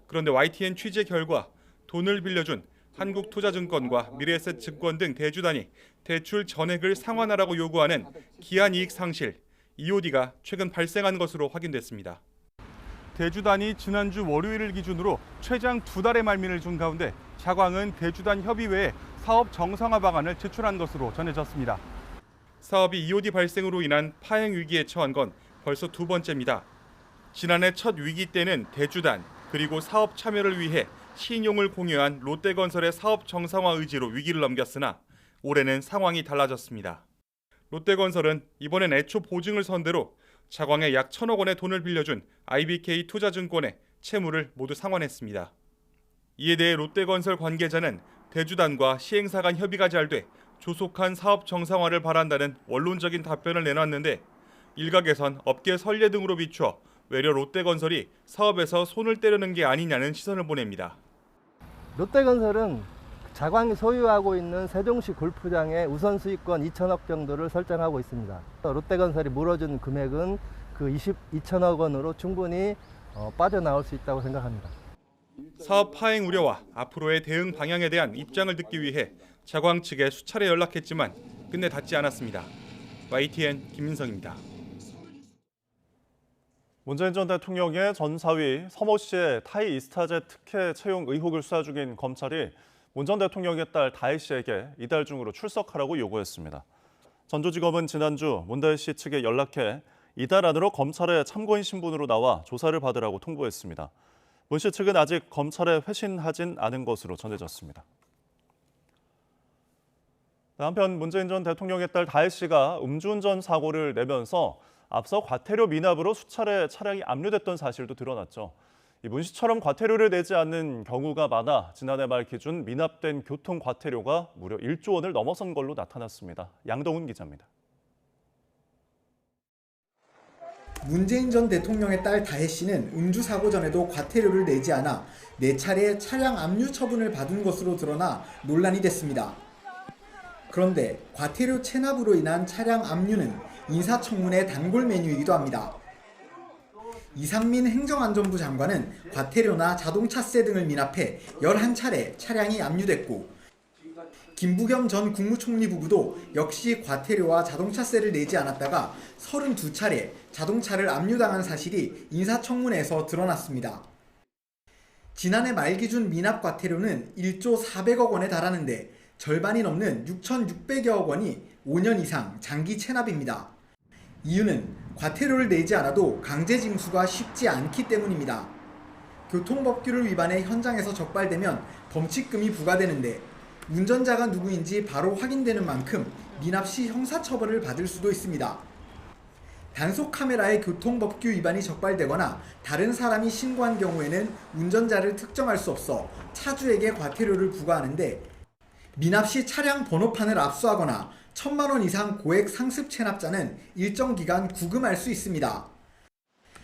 S19: 그런데 YTN 취재 결과 돈을 빌려준 한국투자증권과 미래에셋증권 등 대주단이 대출 전액을 상환하라고 요구하는 기한이익 상실, EOD가 최근 발생한 것으로 확인됐습니다. 대주단이 지난주 월요일을 기준으로 최장 2달의 말미를 준 가운데 자광은 대주단 협의회에 사업 정상화 방안을 제출한 것으로 전해졌습니다. 사업이 EOD 발생으로 인한 파행 위기에 처한 건 벌써 2번째입니다. 지난해 첫 위기 때는 대주단 그리고 사업 참여를 위해 신용을 공유한 롯데건설의 사업 정상화 의지로 위기를 넘겼으나 올해는 상황이 달라졌습니다. 롯데건설은 이번엔 애초 보증을 선대로 차광에 약 1,000억 원의 돈을 빌려준 IBK 투자증권에 채무를 모두 상환했습니다. 이에 대해 롯데건설 관계자는 대주단과 시행사 간 협의가 잘 돼 조속한 사업 정상화를 바란다는 원론적인 답변을 내놨는데 일각에선 업계 선례 등으로 비추어 외려 롯데건설이 사업에서 손을 떼려는 게 아니냐는 시선을 보냅니다.
S21: 롯데건설은 자광이 소유하고 있는 세종시 골프장에 우선 수익권 2천억 정도를 설정하고 있습니다. 롯데건설이 물어준 금액은 그 2천억 원으로 충분히 빠져나올 수 있다고 생각합니다.
S19: 사업 파행 우려와 앞으로의 대응 방향에 대한 입장을 듣기 위해 자광 측에 수차례 연락했지만 끝내 닿지 않았습니다. YTN 김민성입니다.
S1: 문재인 전 대통령의 전 사위 서모 씨의 타이 이스타제 특혜 채용 의혹을 수사 중인 검찰이 문 전 대통령의 딸 다혜 씨에게 이달 중으로 출석하라고 요구했습니다. 전주지검은 지난주 문다혜 씨 측에 연락해 이달 안으로 검찰에 참고인 신분으로 나와 조사를 받으라고 통보했습니다. 문 씨 측은 아직 검찰에 회신하진 않은 것으로 전해졌습니다. 한편 문재인 전 대통령의 딸 다혜 씨가 음주운전 사고를 내면서 앞서 과태료 미납으로 수차례 차량이 압류됐던 사실도 드러났죠. 문 씨처럼 과태료를 내지 않는 경우가 많아 지난해 말 기준 미납된 교통 과태료가 무려 1조 원을 넘어선 걸로 나타났습니다. 양동훈 기자입니다.
S22: 문재인 전 대통령의 딸 다혜 씨는 음주 사고 전에도 과태료를 내지 않아 4차례 차량 압류 처분을 받은 것으로 드러나 논란이 됐습니다. 그런데 과태료 체납으로 인한 차량 압류는 인사청문회 단골 메뉴이기도 합니다. 이상민 행정안전부 장관은 과태료나 자동차세 등을 미납해 11차례 차량이 압류됐고 김부겸 전 국무총리 부부도 역시 과태료와 자동차세를 내지 않았다가 32차례 자동차를 압류당한 사실이 인사청문회에서 드러났습니다. 지난해 말 기준 미납 과태료는 1조 400억 원에 달하는데 절반이 넘는 6,600여억 원이 5년 이상 장기 체납입니다. 이유는 과태료를 내지 않아도 강제 징수가 쉽지 않기 때문입니다. 교통법규를 위반해 현장에서 적발되면 범칙금이 부과되는데 운전자가 누구인지 바로 확인되는 만큼 미납 시 형사처벌을 받을 수도 있습니다. 단속 카메라에 교통법규 위반이 적발되거나 다른 사람이 신고한 경우에는 운전자를 특정할 수 없어 차주에게 과태료를 부과하는데 미납 시 차량 번호판을 압수하거나 1,000만 원 이상 고액 상습 체납자는 일정 기간 구금할 수 있습니다.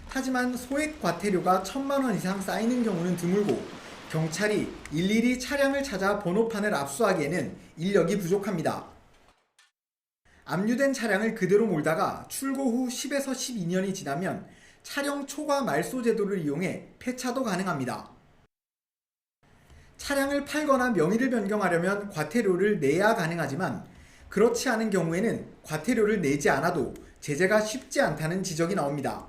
S22: 하지만 소액 과태료가 1,000만 원 이상 쌓이는 경우는 드물고 경찰이 일일이 차량을 찾아 번호판을 압수하기에는 인력이 부족합니다. 압류된 차량을 그대로 몰다가 출고 후 10에서 12년이 지나면 차량 초과 말소 제도를 이용해 폐차도 가능합니다. 차량을 팔거나 명의를 변경하려면 과태료를 내야 가능하지만 그렇지 않은 경우에는 과태료를 내지 않아도 제재가 쉽지 않다는 지적이 나옵니다.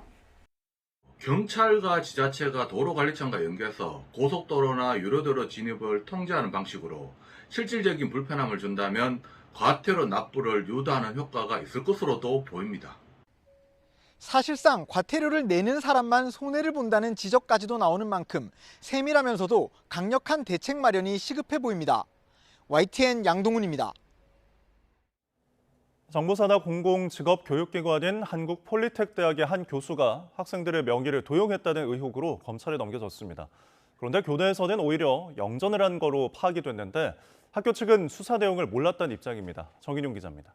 S23: 경찰과 지자체가 도로관리청과 연계해서 고속도로나 유료도로 진입을 통제하는 방식으로 실질적인 불편함을 준다면 과태료 납부를 유도하는 효과가 있을 것으로도 보입니다.
S22: 사실상 과태료를 내는 사람만 손해를 본다는 지적까지도 나오는 만큼 세밀하면서도 강력한 대책 마련이 시급해 보입니다. YTN 양동훈입니다.
S1: 정부 산하 공공직업교육기관인 한국폴리텍대학의 한 교수가 학생들의 명의를 도용했다는 의혹으로 검찰에 넘겨졌습니다. 그런데 교내에서는 오히려 영전을 한 거로 파악이 됐는데 학교 측은 수사 내용을 몰랐다는 입장입니다. 정인용 기자입니다.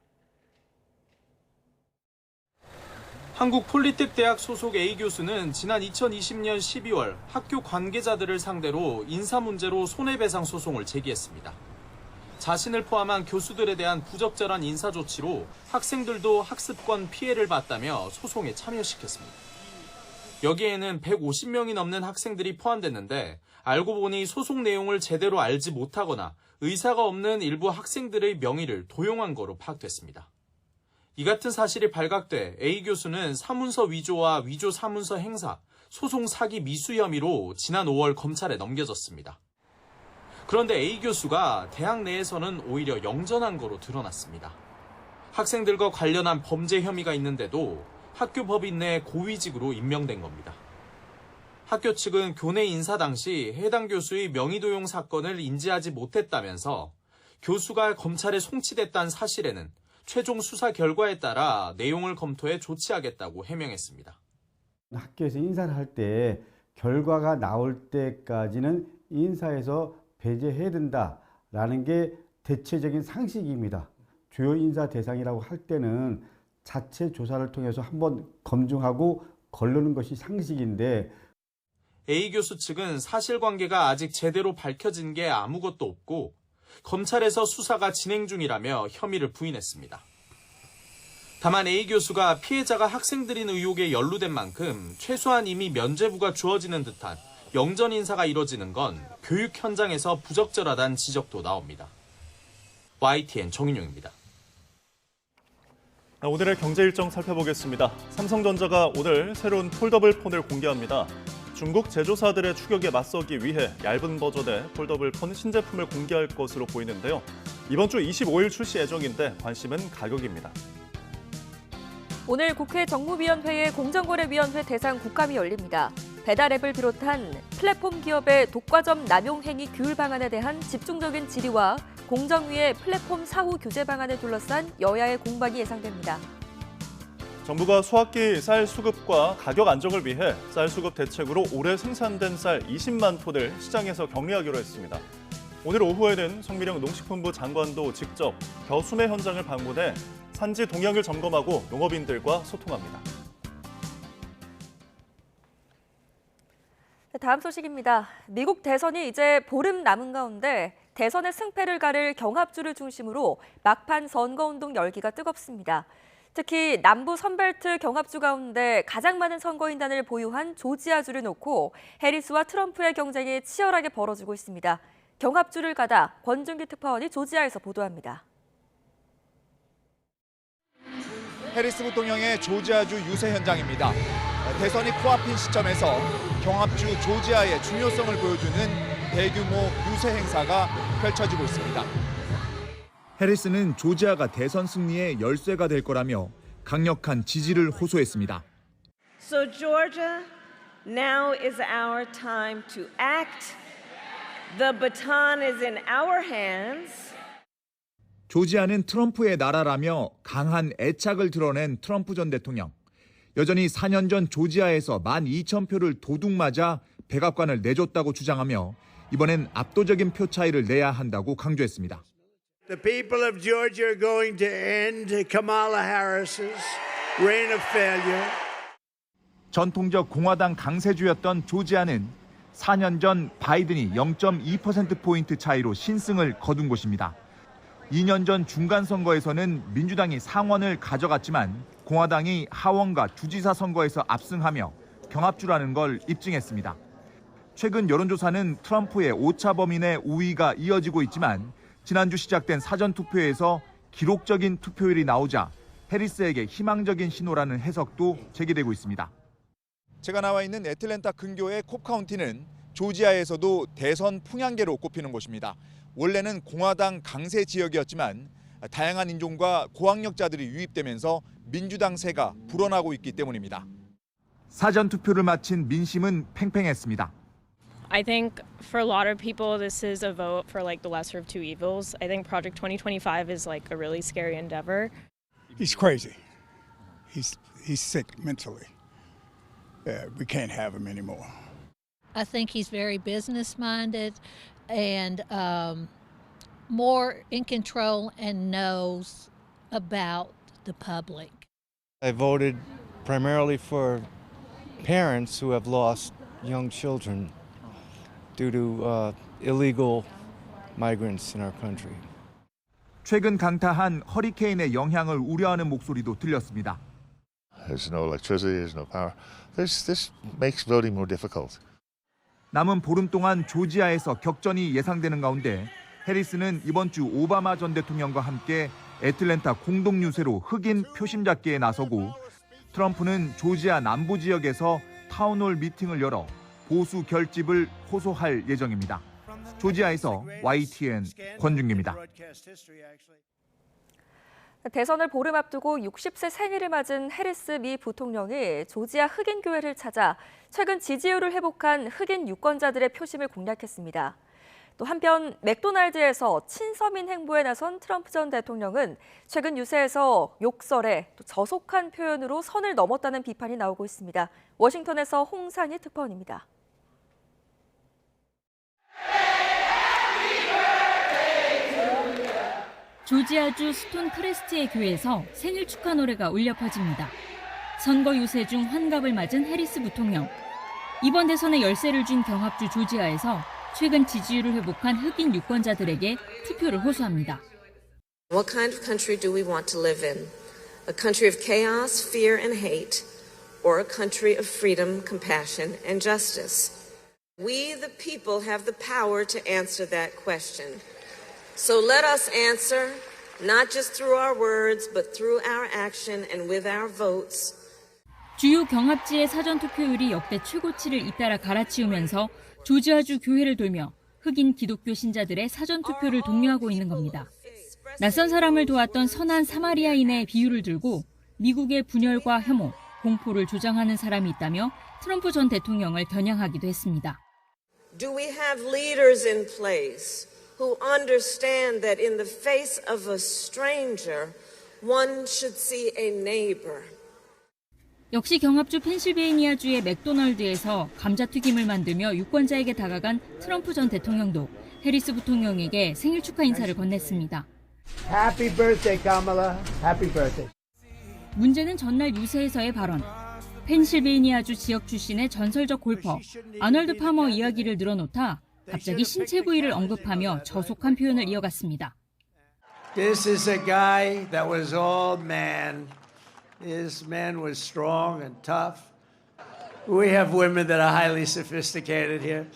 S24: 한국폴리텍대학 소속 A 교수는 지난 2020년 12월 학교 관계자들을 상대로 인사 문제로 손해배상 소송을 제기했습니다. 자신을 포함한 교수들에 대한 부적절한 인사 조치로 학생들도 학습권 피해를 봤다며 소송에 참여시켰습니다. 여기에는 150명이 넘는 학생들이 포함됐는데 알고 보니 소송 내용을 제대로 알지 못하거나 의사가 없는 일부 학생들의 명의를 도용한 거로 파악됐습니다. 이 같은 사실이 발각돼 A 교수는 사문서 위조와 위조 사문서 행사, 소송 사기 미수 혐의로 지난 5월 검찰에 넘겨졌습니다. 그런데 A 교수가 대학 내에서는 오히려 영전한 거로 드러났습니다. 학생들과 관련한 범죄 혐의가 있는데도 학교 법인 내 고위직으로 임명된 겁니다. 학교 측은 교내 인사 당시 해당 교수의 명의도용 사건을 인지하지 못했다면서 교수가 검찰에 송치됐다는 사실에는 최종 수사 결과에 따라 내용을 검토해 조치하겠다고 해명했습니다.
S3: 학교에서 인사를 할 때 결과가 나올 때까지는 인사에서 배제해야 된다라는 게 대체적인 상식입니다. 주요 인사 대상이라고 할 때는 자체 조사를 통해서 한번 검증하고 거르는 것이 상식인데
S24: A 교수 측은 사실관계가 아직 제대로 밝혀진 게 아무것도 없고 검찰에서 수사가 진행 중이라며 혐의를 부인했습니다. 다만 A 교수가 피해자가 학생들인 의혹에 연루된 만큼 최소한 이미 면죄부가 주어지는 듯한 영전 인사가 이뤄지는 건 교육 현장에서 부적절하다는 지적도 나옵니다. YTN 정윤용입니다.
S1: 오늘의 경제 일정 살펴보겠습니다. 삼성전자가 오늘 새로운 폴더블 폰을 공개합니다. 중국 제조사들의 추격에 맞서기 위해 얇은 버전의 폴더블 폰 신제품을 공개할 것으로 보이는데요. 이번 주 25일 출시 예정인데 관심은 가격입니다.
S2: 오늘 국회 정무위원회의 공정거래위원회 대상 국감이 열립니다. 배달앱을 비롯한 플랫폼 기업의 독과점 남용 행위 규율 방안에 대한 집중적인 질의와 공정위의 플랫폼 사후 규제 방안을 둘러싼 여야의 공방이 예상됩니다.
S1: 정부가 수학기 쌀 수급과 가격 안정을 위해 쌀 수급 대책으로 올해 생산된 쌀 20만 톤을 시장에서 격리하기로 했습니다. 오늘 오후에는 성미령 농식품부 장관도 직접 겨수매 현장을 방문해 산지 동향을 점검하고 농업인들과 소통합니다.
S2: 다음 소식입니다. 미국 대선이 이제 보름 남은 가운데 대선의 승패를 가를 경합주를 중심으로 막판 선거운동 열기가 뜨겁습니다. 특히 남부 선벨트 경합주 가운데 가장 많은 선거인단을 보유한 조지아주를 놓고 해리스와 트럼프의 경쟁이 치열하게 벌어지고 있습니다. 경합주를 가다 권준기 특파원이 조지아에서 보도합니다.
S4: 해리스 부통령의 조지아주 유세 현장입니다. 대선이 코앞인 시점에서 경합주 조지아의 중요성을 보여주는 대규모 유세 행사가 펼쳐지고 있습니다. 해리스는 조지아가 대선 승리의 열쇠가 될 거라며 강력한 지지를 호소했습니다.
S5: So Georgia, now is our time to act. The baton is in our hands.
S4: 조지아는 트럼프의 나라라며 강한 애착을 드러낸 트럼프 전 대통령. 여전히 4년 전 조지아에서 12,000표를 도둑 맞아 백악관을 내줬다고 주장하며 이번엔 압도적인 표 차이를 내야 한다고 강조했습니다.
S6: The people of Georgia are going to end Kamala Harris's reign of failure.
S4: 전통적 공화당 강세주였던 조지아는 4년 전 바이든이 0.2%포인트 차이로 신승을 거둔 곳입니다. 2년 전 중간선거에서는 민주당이 상원을 가져갔지만 공화당이 하원과 주지사 선거에서 압승하며 경합주라는 걸 입증했습니다. 최근 여론조사는 트럼프의 오차 범위 내 우위가 이어지고 있지만 지난주 시작된 사전투표에서 기록적인 투표율이 나오자 해리스에게 희망적인 신호라는 해석도 제기되고 있습니다. 제가 나와 있는 애틀랜타 근교의 콥 카운티는 조지아에서도 대선 풍향계로 꼽히는 곳입니다. 원래는 공화당 강세 지역이었지만 다양한 인종과 고학력자들이 유입되면서 민주당세가 불어나고 있기 때문입니다. 사전투표를 마친 민심은 팽팽했습니다.
S25: I think for a lot of people this is a vote for like the lesser of two evils. I think Project 2025 is like a really scary endeavor.
S26: He's crazy. He's sick mentally. We can't have him anymore.
S27: I think he's very business-minded and more in control and knows about the public.
S28: I voted primarily for parents who have lost young children due to illegal migrants in our country.
S4: 최근 강타한 허리케인의 영향을 우려하는 목소리도 들렸습니다.
S29: There's no electricity, there's no power. This makes voting more difficult.
S4: 남은 보름 동안 조지아에서 격전이 예상되는 가운데 해리스는 이번 주 오바마 전 대통령과 함께 애틀랜타 공동 유세로 흑인 표심 잡기에 나서고 트럼프는 조지아 남부 지역에서 타운홀 미팅을 열어 보수 결집을 호소할 예정입니다. 조지아에서 YTN 권준기입니다.
S2: 대선을 보름 앞두고 60세 생일을 맞은 해리스 미 부통령이 조지아 흑인 교회를 찾아 최근 지지율을 회복한 흑인 유권자들의 표심을 공략했습니다. 또 한편 맥도날드에서 친서민 행보에 나선 트럼프 전 대통령은 최근 유세에서 욕설에 또 저속한 표현으로 선을 넘었다는 비판이 나오고 있습니다. 워싱턴에서 홍상희 특파원입니다.
S7: 조지아주 스톤 크레스트의 교회에서 생일 축하 노래가 울려 퍼집니다. 선거 유세 중 환갑을 맞은 해리스 부통령. 이번 대선에 열세를 쥔 경합주 조지아에서 최근 지지율을 회복한 흑인 유권자들에게 투표를 호소합니다.
S5: What kind of country do we want to live in? A country of chaos, fear, and hate, or a country of freedom, compassion, and justice? We, the people, have the power to answer that question. So let us answer, not just through our words, but through our action and with our votes.
S7: 주요 경합지의 사전투표율이 역대 최고치를 잇따라 갈아치우면서 조지아주 교회를 돌며 흑인 기독교 신자들의 사전투표를 독려하고 있는 겁니다. 낯선 사람을 도왔던 선한 사마리아인의 비유를 들고 미국의 분열과 혐오, 공포를 조장하는 사람이 있다며 트럼프 전 대통령을 겨냥하기도 했습니다.
S5: Do we have leaders in place who understand that in the face of a stranger, one should see a neighbor?
S7: 역시 경합주 펜실베이니아주의 맥도널드에서 감자튀김을 만들며 유권자에게 다가간 트럼프 전 대통령도 해리스 부통령에게 생일 축하 인사를 건넸습니다.
S6: Happy birthday, Kamala. Happy birthday.
S7: 문제는 전날 유세에서의 발언. 펜실베이니아주 지역 출신의 전설적 골퍼 아널드 파머 이야기를 늘어놓다 갑자기 신체 부위를 언급하며 저속한 표현을 이어갔습니다.
S6: This is a guy that was all man. This man was strong and tough. We have women that are highly sophisticated here,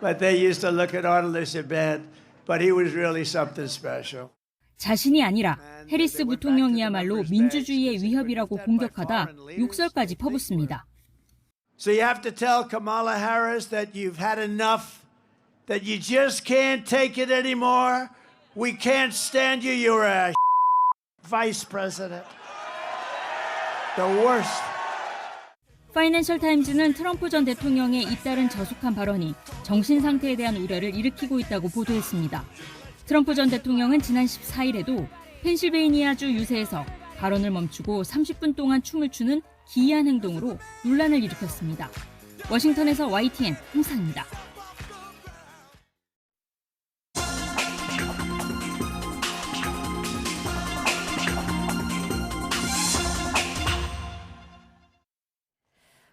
S6: but they used to look at Arnold as a bad, but he was really something special.
S7: 자신이 아니라 해리스 부통령이야말로 민주주의의 위협이라고 공격하다 욕설까지 퍼붓습니다.
S6: So you have to tell Kamala Harris that you've had enough, that you just can't take it anymore. We can't stand you. You're a vice president. The worst.
S7: 파이낸셜 타임즈는 트럼프 전 대통령의 잇따른 저속한 발언이 정신 상태에 대한 우려를 일으키고 있다고 보도했습니다. 트럼프 전 대통령은 지난 14일에도 펜실베이니아주 유세에서 발언을 멈추고 30분 동안 춤을 추는 기이한 행동으로 논란을 일으켰습니다. 워싱턴에서 YTN 홍상입니다.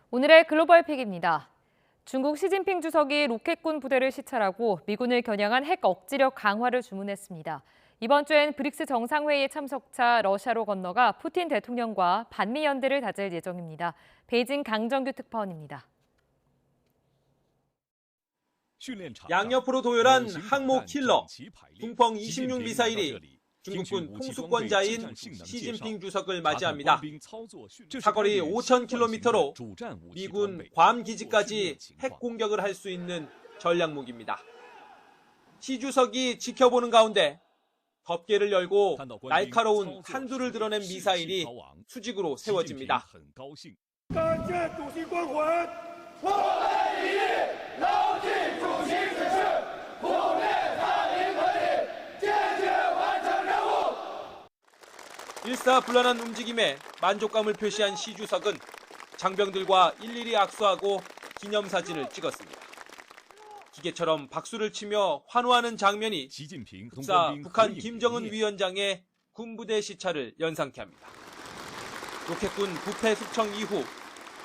S2: 오늘의 글로벌 픽입니다. 중국 시진핑 주석이 로켓군 부대를 시찰하고 미군을 겨냥한 핵 억지력 강화를 주문했습니다. 이번 주엔 브릭스 정상회의에 참석차 러시아로 건너가 푸틴 대통령과 반미 연대를 다질 예정입니다. 베이징 강정규 특파원입니다.
S24: 양옆으로 도열한 항모 킬러, 둥펑 26 미사일이 중국군 통수권자인 시진핑 주석을 맞이합니다. 사거리 5,000km로 미군 괌 기지까지 핵 공격을 할 수 있는 전략무기입니다. 시 주석이 지켜보는 가운데 덮개를 열고 날카로운 탄두를 드러낸 미사일이 수직으로 세워집니다. 일사불란한 움직임에 만족감을 표시한 시 주석은 장병들과 일일이 악수하고 기념사진을 찍었습니다. 기계처럼 박수를 치며 환호하는 장면이 흡사 북한 김정은 위원장의 군부대 시찰을 연상케 합니다. 로켓군 부패 숙청 이후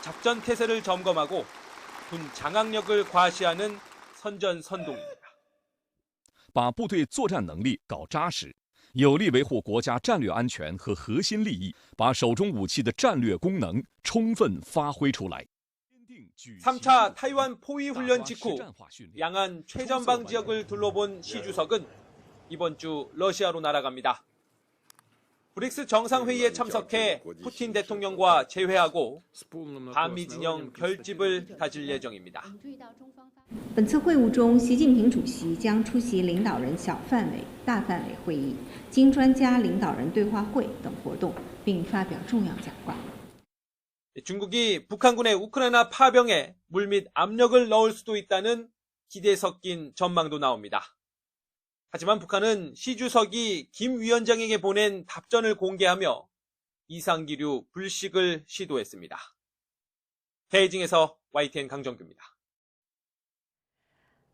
S24: 작전 태세를 점검하고 군 장악력을 과시하는 선전선동입니다.
S8: 把部队作战能力搞扎实，有力维护国家战略安全和核心利益，把手中武器的战略功能充分发挥出来。
S24: 3차 타이완 포위 훈련 직후 양안 최전방 지역을 둘러본 시 주석은 이번 주 러시아로 날아갑니다. 브릭스 정상회의에 참석해 푸틴 대통령과 재회하고 반미 진영 결집을 다질 예정입니다.
S9: 本次会晤中，习近平主席将出席领导人小范围、大范围会议、经专家领导人对话会等活动，并发表重要讲话。
S24: 중국이 북한군의 우크라이나 파병에 물밑 압력을 넣을 수도 있다는 기대 섞인 전망도 나옵니다.
S10: 하지만 북한은 시 주석이 김 위원장에게 보낸 답전을 공개하며 이상기류 불식을 시도했습니다. 베이징에서 YTN 강정규입니다.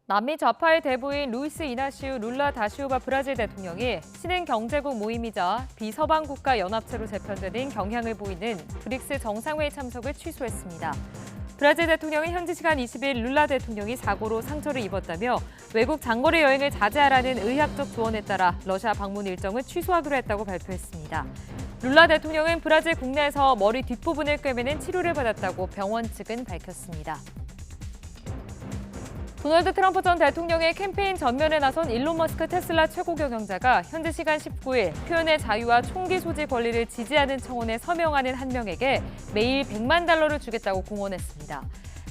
S2: 남미 좌파의 대부인 루이스 이나시우 룰라 다시우바 브라질 대통령이 신흥 경제국 모임이자 비서방 국가 연합체로 재편되는 경향을 보이는 브릭스 정상회의 참석을 취소했습니다. 브라질 대통령은 현지 시간 20일 룰라 대통령이 사고로 상처를 입었다며 외국 장거리 여행을 자제하라는 의학적 조언에 따라 러시아 방문 일정을 취소하기로 했다고 발표했습니다. 룰라 대통령은 브라질 국내에서 머리 뒷부분을 꿰매는 치료를 받았다고 병원 측은 밝혔습니다. 도널드 트럼프 전 대통령의 캠페인 전면에 나선 일론 머스크 테슬라 최고 경영자가 현지 시간 19일 표현의 자유와 총기 소지 권리를 지지하는 청원에 서명하는 한 명에게 매일 $100만 주겠다고 공언했습니다.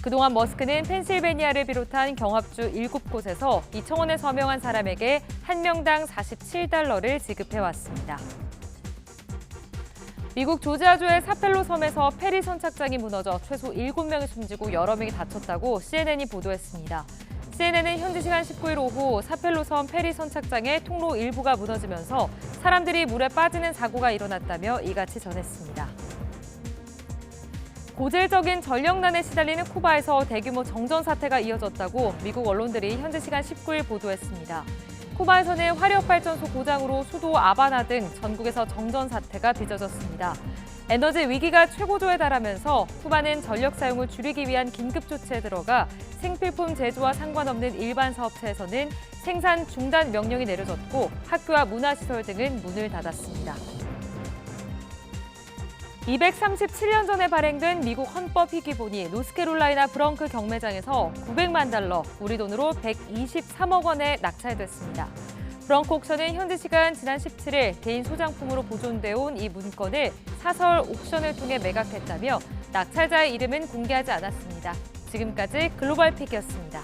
S2: 그동안 머스크는 펜실베니아를 비롯한 경합주 7곳에서 이 청원에 서명한 사람에게 한 명당 $47를 지급해왔습니다. 미국 조지아주의 사펠로 섬에서 페리 선착장이 무너져 최소 7명이 숨지고 여러 명이 다쳤다고 CNN이 보도했습니다. CNN은 현지 시간 19일 오후 사펠로 섬 페리 선착장의 통로 일부가 무너지면서 사람들이 물에 빠지는 사고가 일어났다며 이같이 전했습니다. 고질적인 전력난에 시달리는 쿠바에서 대규모 정전 사태가 이어졌다고 미국 언론들이 현지 시간 19일 보도했습니다. 쿠바에서는 화력발전소 고장으로 수도 아바나 등 전국에서 정전 사태가 빚어졌습니다. 에너지 위기가 최고조에 달하면서 쿠바는 전력 사용을 줄이기 위한 긴급 조치에 들어가 생필품 제조와 상관없는 일반 사업체에서는 생산 중단 명령이 내려졌고 학교와 문화시설 등은 문을 닫았습니다. 237년 전에 발행된 미국 헌법 희귀본이 노스캐롤라이나 브렁크 경매장에서 $900만, 우리 돈으로 123억 원에 낙찰됐습니다. 브렁크 옥션은 현지 시간 지난 17일 개인 소장품으로 보존되어 온 이 문건을 사설 옥션을 통해 매각했다며 낙찰자의 이름은 공개하지 않았습니다. 지금까지 글로벌 픽이었습니다.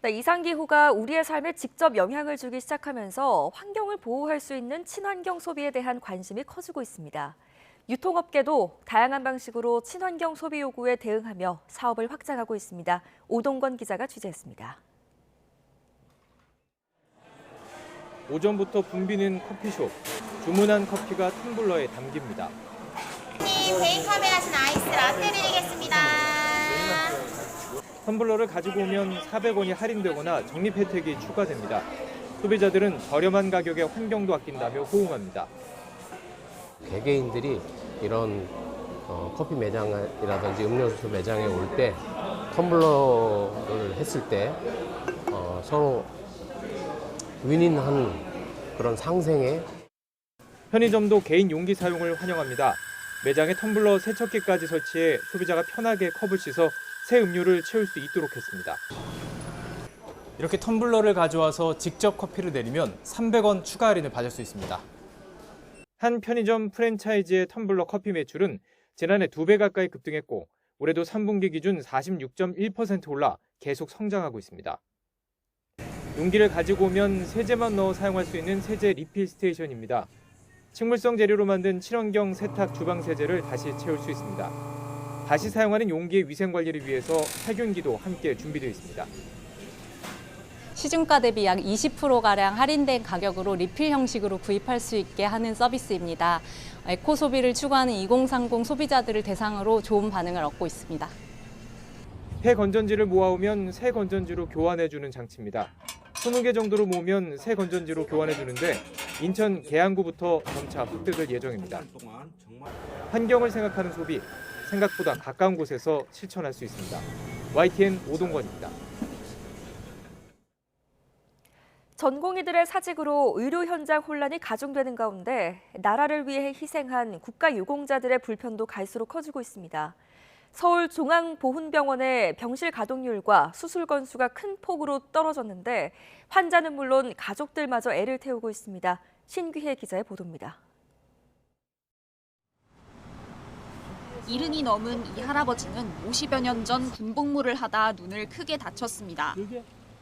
S2: 이상기후가 우리의 삶에 직접 영향을 주기 시작하면서 환경을 보호할 수 있는 친환경 소비에 대한 관심이 커지고 있습니다. 유통업계도 다양한 방식으로 친환경 소비 요구에 대응하며 사업을 확장하고 있습니다. 오동건 기자가 취재했습니다.
S11: 오전부터 붐비는 커피숍. 주문한 커피가 텀블러에 담깁니다.
S12: 개인 판매하신 아이스 라떼 드리겠습니다.
S11: 텀블러를 가지고 오면 400원이 할인되거나 적립 혜택이 추가됩니다. 소비자들은 저렴한 가격에 환경도 아낀다며 호응합니다.
S13: 개개인들이 이런 커피 매장이라든지 음료수 매장에 올 때 텀블러를 했을 때 서로 윈윈한 그런 상생에
S11: 편의점도 개인 용기 사용을 환영합니다. 매장에 텀블러 세척기까지 설치해 소비자가 편하게 컵을 씻어 새 음료를 채울 수 있도록 했습니다.
S14: 이렇게 텀블러를 가져와서 직접 커피를 내리면 300원 추가 할인을 받을 수 있습니다.
S11: 한 편의점 프랜차이즈의 텀블러 커피 매출은 지난해 2배 가까이 급등했고 올해도 3분기 기준 46.1% 올라 계속 성장하고 있습니다. 용기를 가지고 오면 세제만 넣어 사용할 수 있는 세제 리필 스테이션입니다. 식물성 재료로 만든 친환경 세탁 주방 세제를 다시 채울 수 있습니다. 다시 사용하는 용기의 위생 관리를 위해서 살균기도 함께 준비되어 있습니다.
S15: 시중가 대비 약 20%가량 할인된 가격으로 리필 형식으로 구입할 수 있게 하는 서비스입니다. 에코 소비를 추구하는 2030 소비자들을 대상으로 좋은 반응을 얻고 있습니다.
S11: 폐 건전지를 모아오면 새 건전지로 교환해주는 장치입니다. 20개 정도로 모으면 새 건전지로 교환해주는데 인천 계양구부터 점차 확대될 예정입니다. 환경을 생각하는 소비, 생각보다 가까운 곳에서 실천할 수 있습니다. YTN 오동건입니다.
S2: 전공의들의 사직으로 의료 현장 혼란이 가중되는 가운데 나라를 위해 희생한 국가유공자들의 불편도 갈수록 커지고 있습니다. 서울중앙보훈병원의 병실 가동률과 수술 건수가 큰 폭으로 떨어졌는데 환자는 물론 가족들마저 애를 태우고 있습니다. 신귀혜 기자의 보도입니다.
S16: 70이 넘은 이 할아버지는 50여 년 전 군복무를 하다 눈을 크게 다쳤습니다.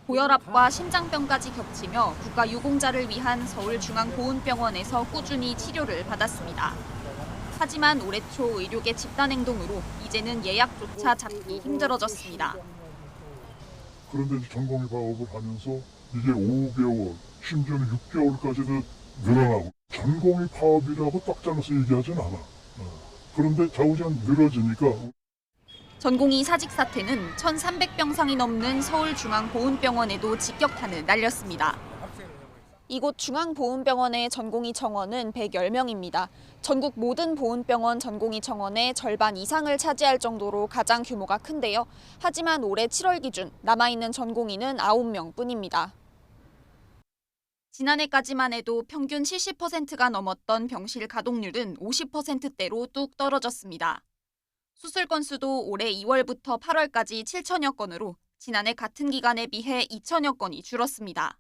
S16: 고혈압과 심장병까지 겹치며 국가유공자를 위한 서울중앙보훈병원에서 꾸준히 치료를 받았습니다. 하지만 올해 초 의료계 집단 행동으로 이제는 예약조차 잡기 힘들어졌습니다.
S1: 그런데 이제 전공의 파업을 하면서 이게 5개월, 심지어는 6개월까지도 늘어나고 전공의 파업이라고 딱 잘라서 얘기하진 않아. 그런데 좌우지간 늘어지니까
S16: 전공의 사직 사태는 1,300병상이 넘는 서울중앙보훈병원에도 직격탄을 날렸습니다. 이곳 중앙보훈병원의 전공의 청원은 110명입니다. 전국 모든 보훈병원 전공의 청원의 절반 이상을 차지할 정도로 가장 규모가 큰데요. 하지만 올해 7월 기준 남아있는 전공의는 9명 뿐입니다. 지난해까지만 해도 평균 70%가 넘었던 병실 가동률은 50%대로 뚝 떨어졌습니다. 수술 건수도 올해 2월부터 8월까지 7천여 건으로 지난해 같은 기간에 비해 2천여 건이 줄었습니다.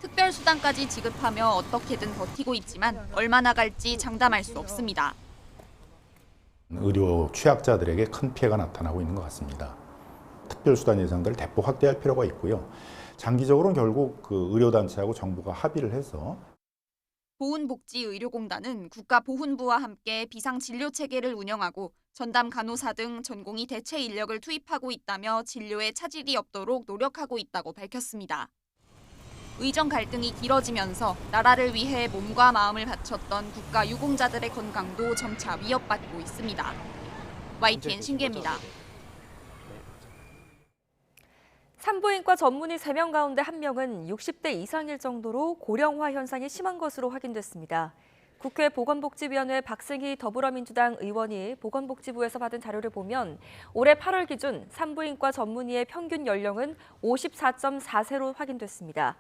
S16: 특별수당까지 지급하며 어떻게든 버티고 있지만 얼마나 갈지 장담할 수 없습니다.
S3: 의료 취약자들에게 큰 피해가 나타나고 있는 것 같습니다. 특별수단 예산들을 대폭 확대할 필요가 있고요. 장기적으로는 결국 그 의료단체하고 정부가 합의를 해서
S16: 보훈복지의료공단은 국가보훈부와 함께 비상진료체계를 운영하고 전담 간호사 등 전공의 대체 인력을 투입하고 있다며 진료에 차질이 없도록 노력하고 있다고 밝혔습니다. 의정 갈등이 길어지면서 나라를 위해 몸과 마음을 바쳤던 국가 유공자들의 건강도 점차 위협받고 있습니다. YTN 신기입니다.
S2: 산부인과 전문의 3명 가운데 1명은 60대 이상일 정도로 고령화 현상이 심한 것으로 확인됐습니다. 국회 보건복지위원회 박승희 더불어민주당 의원이 보건복지부에서 받은 자료를 보면 올해 8월 기준 산부인과 전문의의 평균 연령은 54.4세로 확인됐습니다.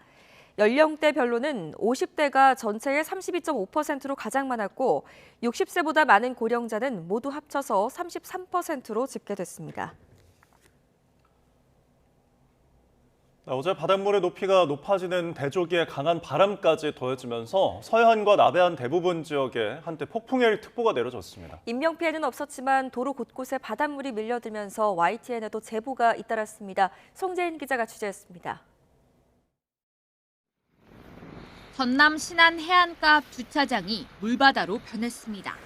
S2: 연령대별로는 50대가 전체의 32.5%로 가장 많았고 60세보다 많은 고령자는 모두 합쳐서 33%로 집계됐습니다.
S17: 어제 바닷물의 높이가 높아지는 대조기에 강한 바람까지 더해지면서 서해안과 남해안 대부분 지역에 한때 폭풍해일특보가 내려졌습니다.
S2: 인명피해는 없었지만 도로 곳곳에 바닷물이 밀려들면서 YTN에도 제보가 잇따랐습니다. 송재인 기자가 취재했습니다.
S18: 전남 신안 해안가 앞 주차장이 물바다로 변했습니다.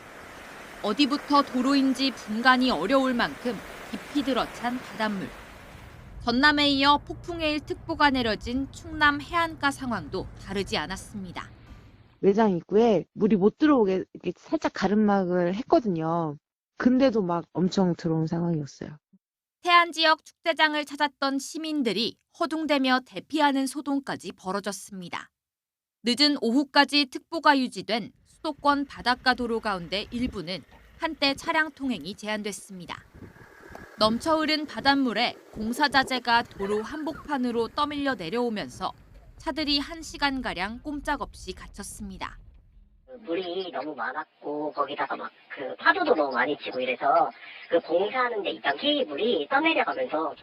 S18: 어디부터 도로인지 분간이 어려울 만큼 깊이 들어찬 바닷물. 전남에 이어 폭풍해일특보가 내려진 충남 해안가 상황도 다르지 않았습니다.
S19: 매장 입구에 물이 못 들어오게 이렇게 살짝 가름막을 했거든요. 근데도 막 엄청 들어온 상황이었어요.
S18: 태안 지역 축제장을 찾았던 시민들이 허둥대며 대피하는 소동까지 벌어졌습니다. 늦은 오후까지 특보가 유지된 수도권 바닷가 도로 가운데 일부는 한때 차량 통행이 제한됐습니다. 넘쳐 흐른 바닷물에 공사자재가 도로 한복판으로 떠밀려 내려오면서 차들이 1시간가량 꼼짝없이 갇혔습니다.
S20: 물이 너무 많았고 거기다가 막 그 파도도 너무 많이 치고 이래서 그 공사하는 데 있던 케이블이 떠내려가면서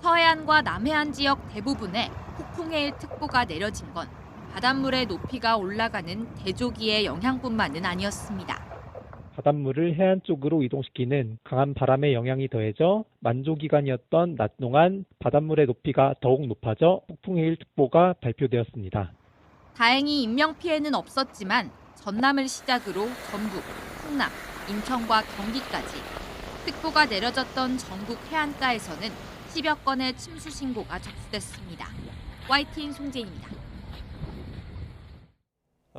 S18: 서해안과 남해안 지역 대부분에 폭풍해일특보가 내려진 건 바닷물의 높이가 올라가는 대조기의 영향뿐만은 아니었습니다.
S21: 바닷물을 해안 쪽으로 이동시키는 강한 바람의 영향이 더해져 만조기간이었던 낮 동안 바닷물의 높이가 더욱 높아져 폭풍해일특보가 발표되었습니다.
S18: 다행히 인명피해는 없었지만 전남을 시작으로 전북, 충남, 인천과 경기까지 특보가 내려졌던 전국 해안가에서는 10여 건의 침수 신고가 접수됐습니다. YTN 송재입니다.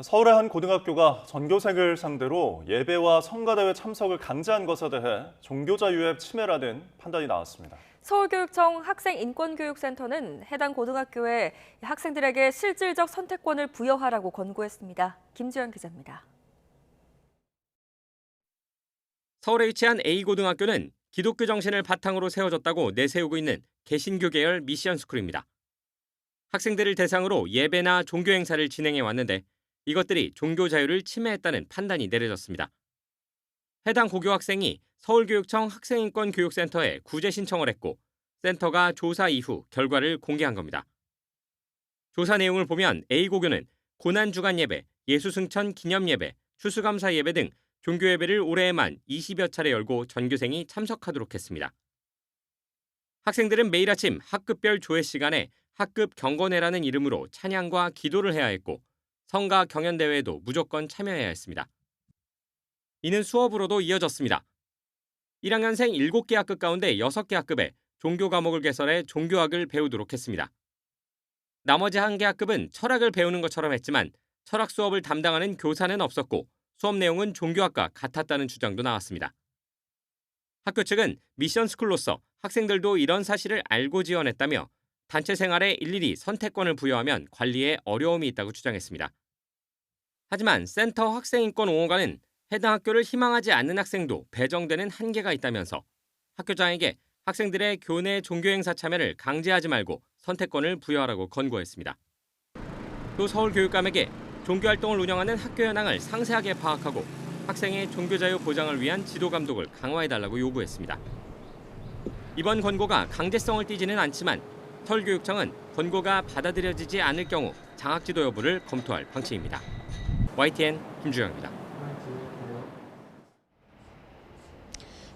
S17: 서울의 한 고등학교가 전교생을 상대로 예배와 성가대회 참석을 강제한 것에 대해 종교자유의 침해라는 판단이 나왔습니다.
S2: 서울교육청 학생인권교육센터는 해당 고등학교에 학생들에게 실질적 선택권을 부여하라고 권고했습니다. 김지현 기자입니다.
S22: 서울에 위치한 A고등학교는 기독교 정신을 바탕으로 세워졌다고 내세우고 있는 개신교 계열 미션스쿨입니다. 학생들을 대상으로 예배나 종교 행사를 진행해 왔는데 이것들이 종교 자유를 침해했다는 판단이 내려졌습니다. 해당 고교 학생이 서울교육청 학생인권교육센터에 구제 신청을 했고 센터가 조사 이후 결과를 공개한 겁니다. 조사 내용을 보면 A고교는 고난주간 예배, 예수승천 기념예배, 추수감사 예배 등 종교 예배를 올해에만 20여 차례 열고 전교생이 참석하도록 했습니다. 학생들은 매일 아침 학급별 조회 시간에 학급 경건회라는 이름으로 찬양과 기도를 해야 했고 성가 경연대회에도 무조건 참여해야 했습니다. 이는 수업으로도 이어졌습니다. 1학년생 7개 학급 가운데 6개 학급에 종교 과목을 개설해 종교학을 배우도록 했습니다. 나머지 1개 학급은 철학을 배우는 것처럼 했지만 철학 수업을 담당하는 교사는 없었고 수업 내용은 종교학과 같았다는 주장도 나왔습니다. 학교 측은 미션스쿨로서 학생들도 이런 사실을 알고 지원했다며 단체 생활에 일일이 선택권을 부여하면 관리에 어려움이 있다고 주장했습니다. 하지만 센터 학생인권옹호관은 해당 학교를 희망하지 않는 학생도 배정되는 한계가 있다면서 학교장에게 학생들의 교내 종교행사 참여를 강제하지 말고 선택권을 부여하라고 권고했습니다. 또 서울교육감에게 종교활동을 운영하는 학교 현황을 상세하게 파악하고 학생의 종교자유 보장을 위한 지도 감독을 강화해달라고 요구했습니다. 이번 권고가 강제성을 띠지는 않지만 서울교육청은 권고가 받아들여지지 않을 경우 장학지도 여부를 검토할 방침입니다. YTN 김주영입니다.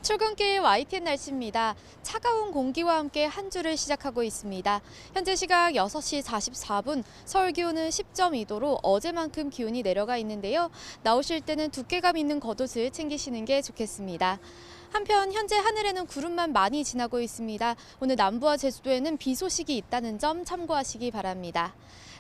S4: 출근길 YTN 날씨입니다. 차가운 공기와 함께 한 주를 시작하고 있습니다. 현재 시각 6시 44분, 서울 기온은 10.2도로 어제만큼 기온이 내려가 있는데요. 나오실 때는 두께감 있는 겉옷을 챙기시는 게 좋겠습니다. 한편 현재 하늘에는 구름만 많이 지나고 있습니다. 오늘 남부와 제주도에는 비 소식이 있다는 점 참고하시기 바랍니다.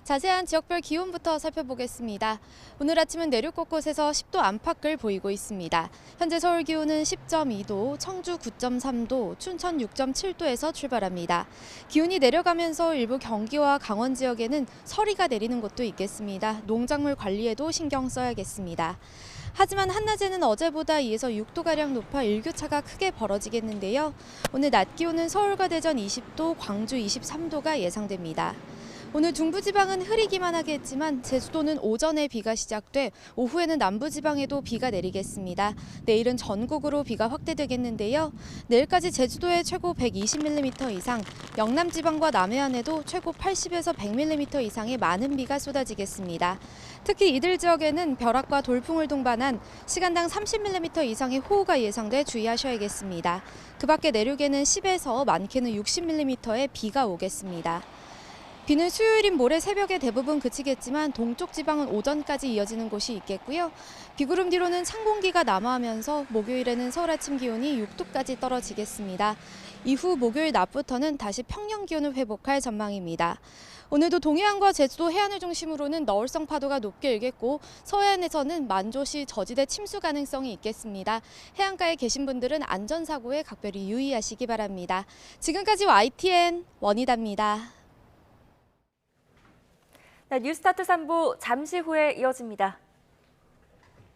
S4: 자세한 지역별 기온부터 살펴보겠습니다. 오늘 아침은 내륙 곳곳에서 10도 안팎을 보이고 있습니다. 현재 서울 기온은 10.2도, 청주 9.3도, 춘천 6.7도에서 출발합니다. 기온이 내려가면서 일부 경기와 강원 지역에는 서리가 내리는 곳도 있겠습니다. 농작물 관리에도 신경 써야겠습니다. 하지만 한낮에는 어제보다 2에서 6도가량 높아 일교차가 크게 벌어지겠는데요. 오늘 낮 기온은 서울과 대전 20도, 광주 23도가 예상됩니다. 오늘 중부지방은 흐리기만 하겠지만 제주도는 오전에 비가 시작돼 오후에는 남부지방에도 비가 내리겠습니다. 내일은 전국으로 비가 확대되겠는데요. 내일까지 제주도에 최고 120mm 이상, 영남지방과 남해안에도 최고 80에서 100mm 이상의 많은 비가 쏟아지겠습니다. 특히 이들 지역에는 벼락과 돌풍을 동반한 시간당 30mm 이상의 호우가 예상돼 주의하셔야겠습니다. 그 밖에 내륙에는 10에서 많게는 60mm의 비가 오겠습니다. 비는 수요일인 모레 새벽에 대부분 그치겠지만 동쪽 지방은 오전까지 이어지는 곳이 있겠고요. 비구름 뒤로는 찬 공기가 남하하면서 목요일에는 서울 아침 기온이 6도까지 떨어지겠습니다. 이후 목요일 낮부터는 다시 평년 기온을 회복할 전망입니다. 오늘도 동해안과 제주도 해안을 중심으로는 너울성 파도가 높게 일겠고 서해안에서는 만조시 저지대 침수 가능성이 있겠습니다. 해안가에 계신 분들은 안전사고에 각별히 유의하시기 바랍니다. 지금까지 YTN 원희다입니다.
S2: 뉴스타트 3부 잠시 후에 이어집니다.